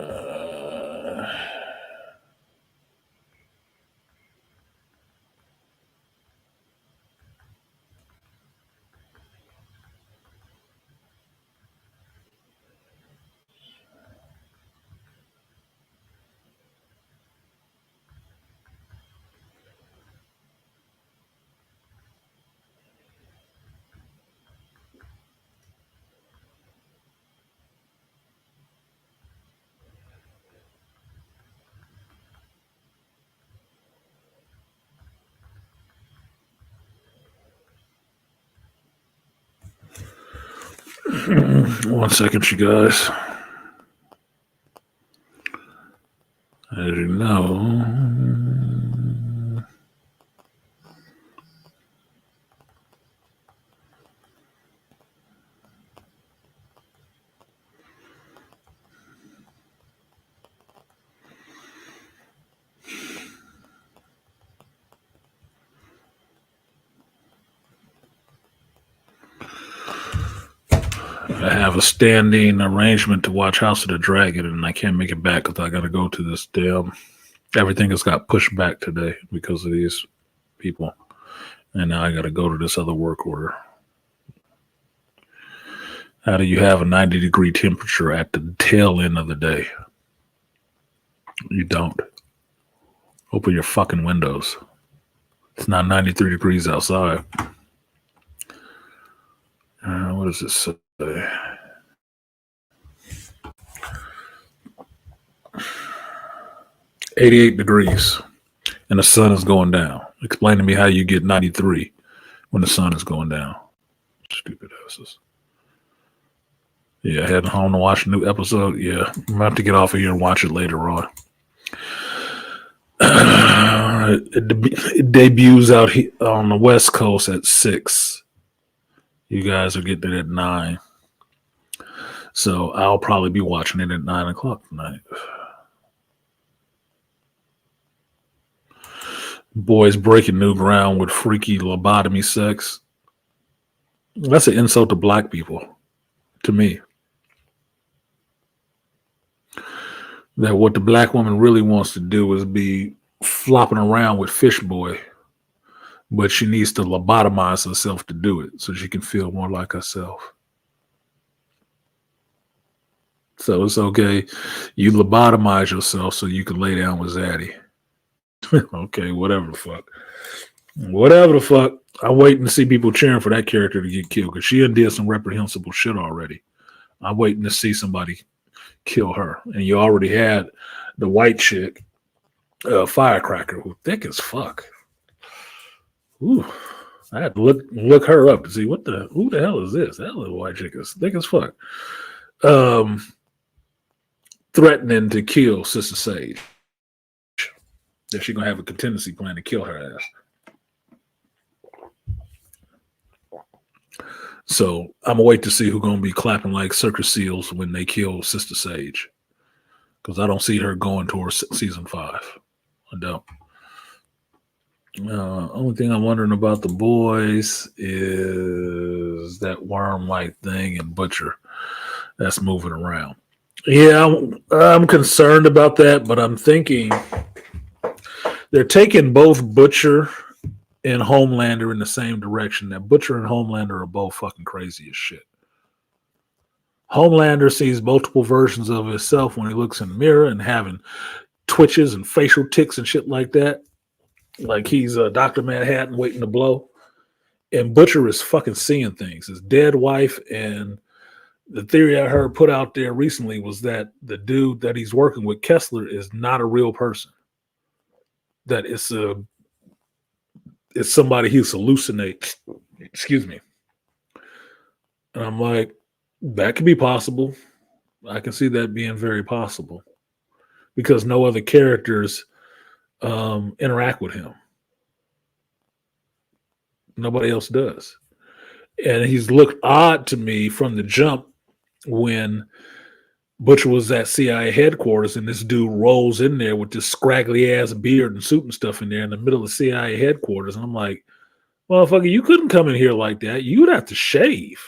One second, you guys. As you know, I have a standing arrangement to watch House of the Dragon, and I can't make it back because I got to go to this damn. Everything has got pushed back today because of these people, and now I got to go to this other work order. How do you have a 90-degree temperature at the tail end of the day? You don't. Open your fucking windows. It's not 93 degrees outside. What does this say? 88 degrees, and the sun is going down. Explain to me how you get 93 when the sun is going down. Stupid asses. Yeah, heading home to watch a new episode. Yeah, I'm gonna have to get off of here and watch it later on. It debuts out on the West Coast at 6. You guys are getting it at 9. So I'll probably be watching it at 9 o'clock tonight. Boys breaking new ground with freaky lobotomy sex. That's an insult to black people, to me. That what the black woman really wants to do is be flopping around with Fish Boy, but she needs to lobotomize herself to do it so she can feel more like herself. So it's okay. You lobotomize yourself so you can lay down with Zaddy. Okay, whatever the fuck. Whatever the fuck. I'm waiting to see people cheering for that character to get killed because she did some reprehensible shit already. I'm waiting to see somebody kill her. And you already had the white chick, Firecracker, who thick as fuck. Ooh, I had to look her up to see who the hell is this? That little white chick is thick as fuck. Threatening to kill Sister Sage. That she's gonna have a contingency plan to kill her ass. So I'm gonna wait to see who's gonna be clapping like circus seals when they kill Sister Sage, because I don't see her going towards season 5. I don't. Only thing I'm wondering about the boys is that worm-like thing and Butcher that's moving around. Yeah, I'm concerned about that, but I'm thinking they're taking both Butcher and Homelander in the same direction. That Butcher and Homelander are both fucking crazy as shit. Homelander sees multiple versions of himself when he looks in the mirror and having twitches and facial tics and shit like that. Like he's Dr. Manhattan waiting to blow. And Butcher is fucking seeing things. His dead wife, and the theory I heard put out there recently was that the dude that he's working with, Kessler, is not a real person. That it's somebody he's hallucinates. Excuse me. And I'm like, that could be possible. I can see that being very possible because no other characters interact with him. Nobody else does. And he's looked odd to me from the jump when Butcher was at CIA headquarters and this dude rolls in there with this scraggly ass beard and suit and stuff in there in the middle of CIA headquarters. And I'm like, motherfucker, you couldn't come in here like that. You would have to shave.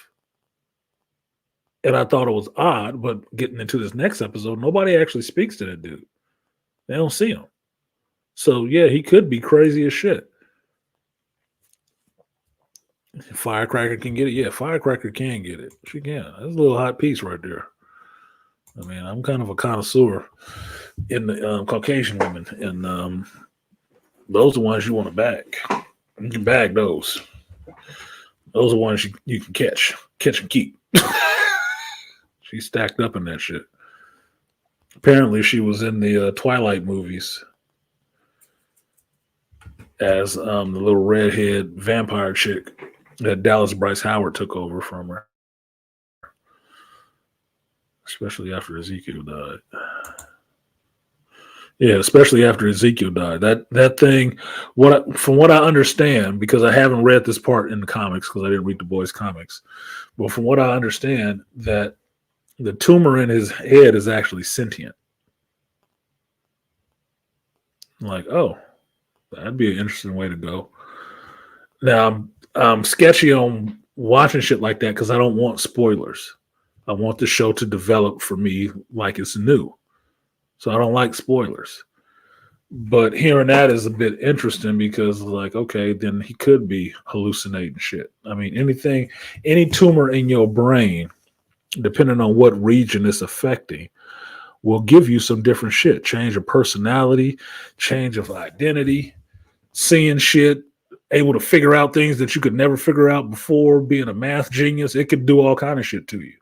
And I thought it was odd, but getting into this next episode, nobody actually speaks to that dude. They don't see him. So yeah, he could be crazy as shit. Firecracker can get it. Yeah, Firecracker can get it. She can. That's a little hot piece right there. I mean, I'm kind of a connoisseur in the Caucasian women, and those are ones you want to bag. You can bag those. Those are ones you can catch and keep. She's stacked up in that shit. Apparently, she was in the Twilight movies as the little redhead vampire chick that Dallas Bryce Howard took over from her, especially after Ezekiel died. Yeah, especially after Ezekiel died. That thing, from what I understand, because I haven't read this part in the comics because I didn't read the boys' comics, but from what I understand, that the tumor in his head is actually sentient. I'm like, oh, that'd be an interesting way to go. Now, I'm sketchy on watching shit like that because I don't want spoilers. I want the show to develop for me like it's new. So I don't like spoilers. But hearing that is a bit interesting because, like, okay, then he could be hallucinating shit. I mean, any tumor in your brain, depending on what region it's affecting, will give you some different shit. Change of personality, change of identity, seeing shit, able to figure out things that you could never figure out before, being a math genius. It could do all kind of shit to you.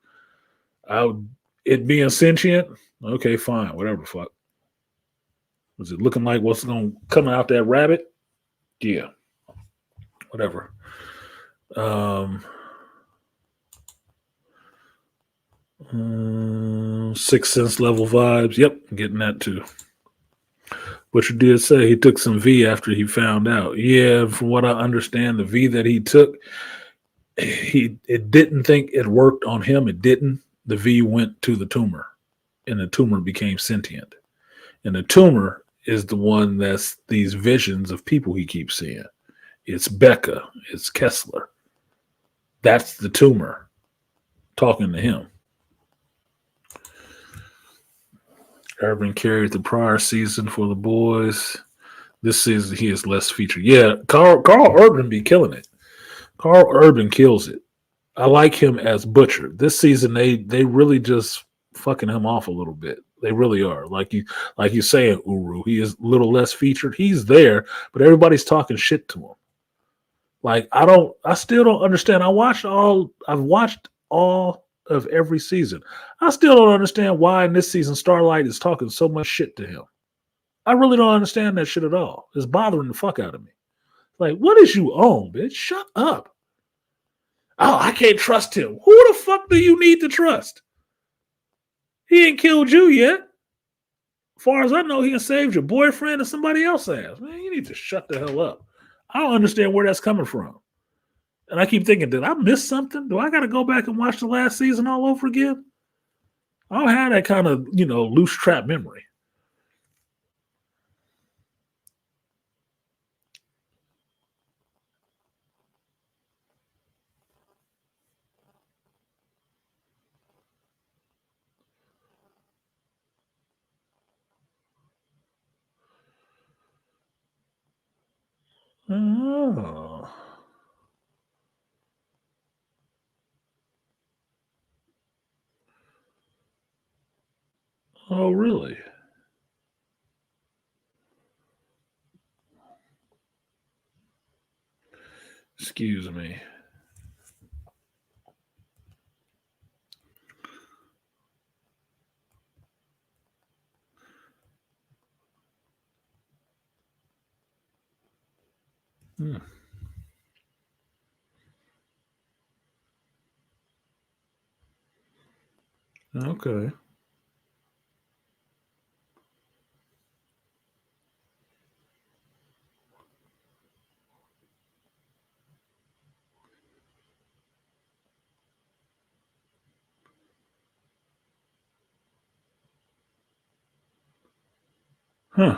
It being sentient, okay, fine, whatever the fuck. Was it looking like what's going to come out that rabbit? Yeah, whatever. Um, Sixth Sense level vibes. Yep, getting that too. But you did say he took some V after he found out. Yeah, from what I understand, the V that he took, it didn't think it worked on him. It didn't. The V went to the tumor, and the tumor became sentient. And the tumor is the one that's these visions of people he keeps seeing. It's Becca. It's Kessler. That's the tumor talking to him. Urban carried the prior season for the boys. This season he is less featured. Yeah, Carl Urban be killing it. Carl Urban kills it. I like him as Butcher. This season they really just fucking him off a little bit. They really are. Like you saying, Uru. He is a little less featured. He's there, but everybody's talking shit to him. Like I still don't understand. I've watched all of every season. I still don't understand why in this season Starlight is talking so much shit to him. I really don't understand that shit at all. It's bothering the fuck out of me. Like, what is you on, bitch? Shut up. Oh, I can't trust him. Who the fuck do you need to trust? He ain't killed you yet. As far as I know, he has saved your boyfriend and somebody else has. Man, you need to shut the hell up. I don't understand where that's coming from. And I keep thinking, did I miss something? Do I got to go back and watch the last season all over again? I don't have that kind of, loose trap memory. Oh. Oh, really? Excuse me. Hmm. Okay. Huh.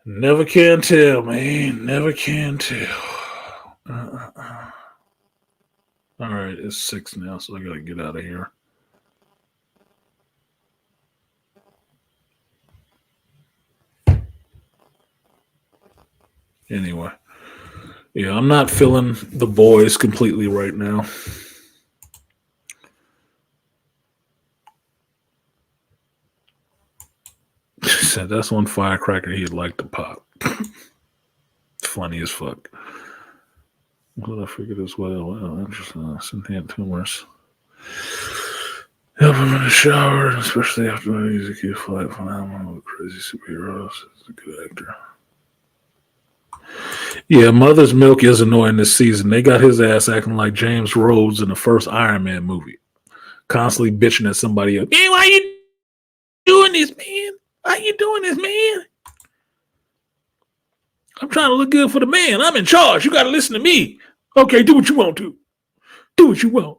Never can tell, man. Never can tell. All right, it's 6 now, so I gotta get out of here. Anyway, yeah, I'm not feeling the boys completely right now. She said that's one firecracker he'd like to pop. Funny as fuck. What I figured as well. Well, interesting. Some hand tumors. Help him in the shower, especially after the music you flight phenomenal with crazy superheroes. He's a good actor. Yeah, Mother's Milk is annoying this season. They got his ass acting like James Rhodes in the first Iron Man movie. Constantly bitching at somebody else. Man, why you doing this, man? Why you doing this, man? I'm trying to look good for the man. I'm in charge. You got to listen to me. Okay, do what you want to. Do what you want.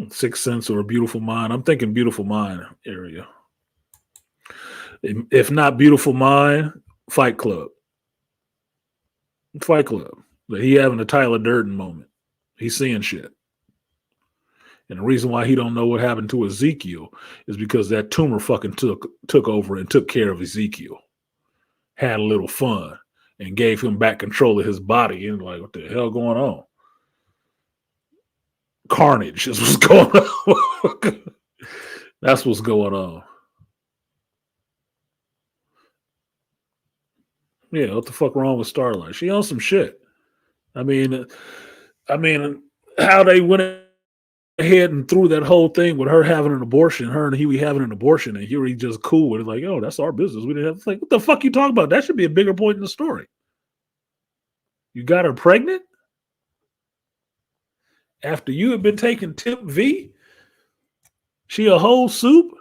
Sixth Sense or a Beautiful Mind. I'm thinking Beautiful Mind area. If not Beautiful Mind, Fight Club. Fight Club. But he having a Tyler Durden moment. He's seeing shit. And the reason why he don't know what happened to Ezekiel is because that tumor fucking took over and took care of Ezekiel. Had a little fun and gave him back control of his body. And like, what the hell going on? Carnage is what's going on. That's what's going on. Yeah, what the fuck wrong with Starlight? She on some shit. I mean, how they went ahead and threw that whole thing with her having an abortion, her and Huey having an abortion, and Huey just cool with it, like, oh, that's our business. We didn't have to like, what the fuck you talking about? That should be a bigger point in the story. You got her pregnant after you had been taking Tip V. She a whole soup,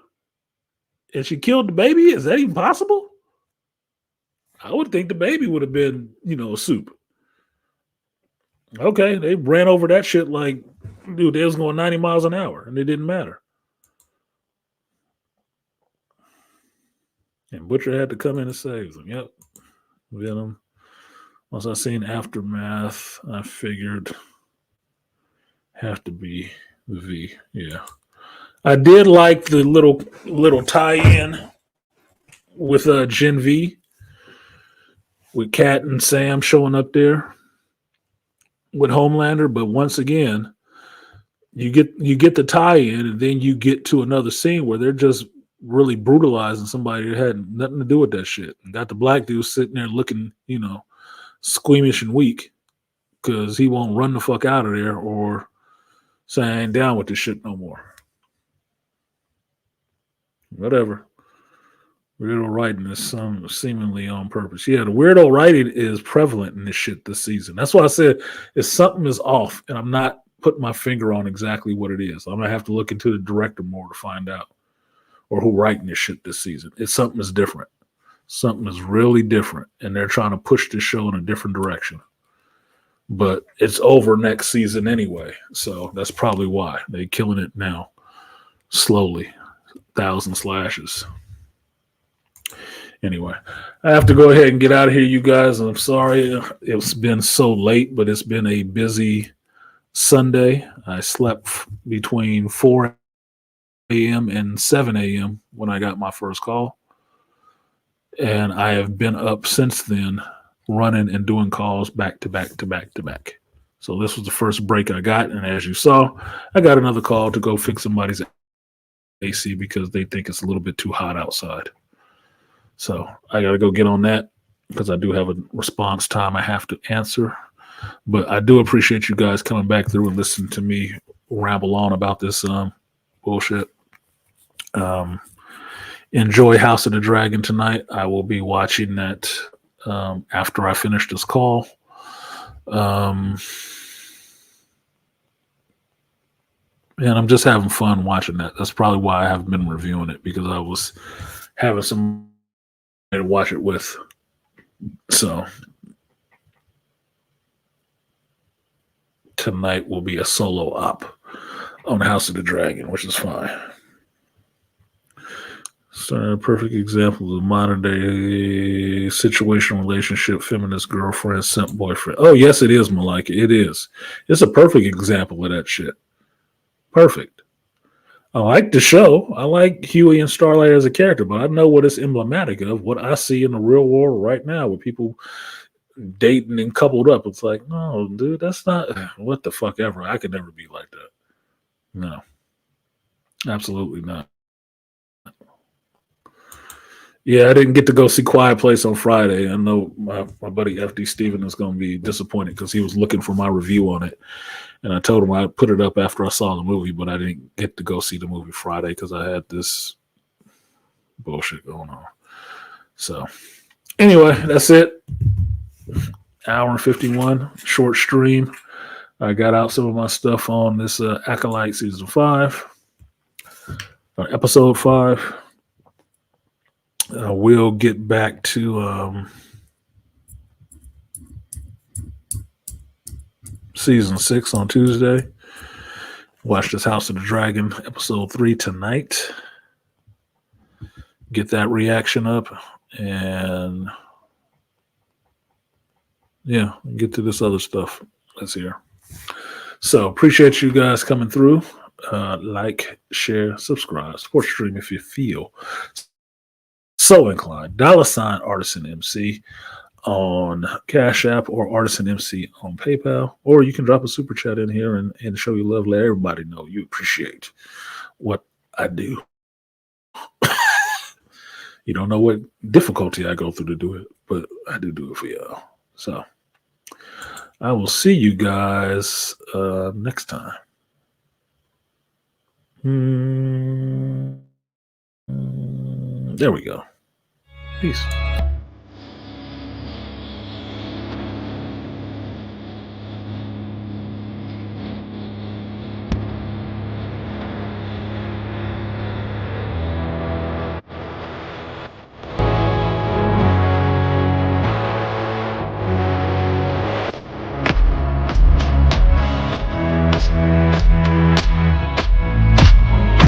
and she killed the baby. Is that even possible? I would think the baby would have been, a soup. Okay, they ran over that shit like, dude, they was going 90 miles an hour, and it didn't matter. And Butcher had to come in and save them. Yep. Venom. Once I seen Aftermath, I figured have to be the V. Yeah. I did like the little tie-in with Gen V with Kat and Sam showing up there with Homelander, but once again, you get the tie-in, and then you get to another scene where they're just really brutalizing somebody that had nothing to do with that shit. And got the black dude sitting there looking, squeamish and weak because he won't run the fuck out of there or say I ain't down with this shit no more. Whatever. Weirdo writing is seemingly on purpose. Yeah, the weirdo writing is prevalent in this shit this season. That's why I said if something is off, and I'm not putting my finger on exactly what it is. I'm gonna have to look into the director more to find out, or who writing this shit this season. It's something is different. Something is really different, and they're trying to push this show in a different direction. But it's over next season anyway, so that's probably why they're killing it now, slowly, 1,000 slashes. Anyway, I have to go ahead and get out of here, you guys. I'm sorry it's been so late, but it's been a busy Sunday. I slept between 4 a.m. and 7 a.m. when I got my first call. And I have been up since then, running and doing calls back to back to back to back. So this was the first break I got. And as you saw, I got another call to go fix somebody's AC because they think it's a little bit too hot outside. So I got to go get on that because I do have a response time I have to answer. But I do appreciate you guys coming back through and listening to me ramble on about this bullshit. Enjoy House of the Dragon tonight. I will be watching that after I finish this call. And I'm just having fun watching that. That's probably why I haven't been reviewing it, because I was having some to watch it with. So tonight will be a solo op on House of the Dragon, which is fine. So a perfect example of modern day situational relationship, feminist girlfriend, simp boyfriend. Oh yes, it is, Malika. It is. It's a perfect example of that shit. Perfect. I like the show. I like Huey and Starlight as a character, but I know what it's emblematic of. What I see in the real world right now, with people dating and coupled up. It's like, no, dude, that's not what the fuck ever. I could never be like that. No, absolutely not. Yeah, I didn't get to go see Quiet Place on Friday. I know my buddy FD Steven is going to be disappointed because he was looking for my review on it. And I told him I'd put it up after I saw the movie, but I didn't get to go see the movie Friday because I had this bullshit going on. So, anyway, that's it. Hour and 51, short stream. I got out some of my stuff on this Acolyte season 5, episode 5. We'll get back to season 6 on Tuesday. Watch this House of the Dragon episode 3 tonight. Get that reaction up and yeah, get to this other stuff that's here. So appreciate you guys coming through. Like, share, subscribe, support stream if you feel so inclined. $ Artisan MC on Cash App or Artisan MC on PayPal, or you can drop a super chat in here and show your love. Let everybody know you appreciate what I do. You don't know what difficulty I go through to do it, but I do it for y'all. So I will see you guys next time. There we go. Peace.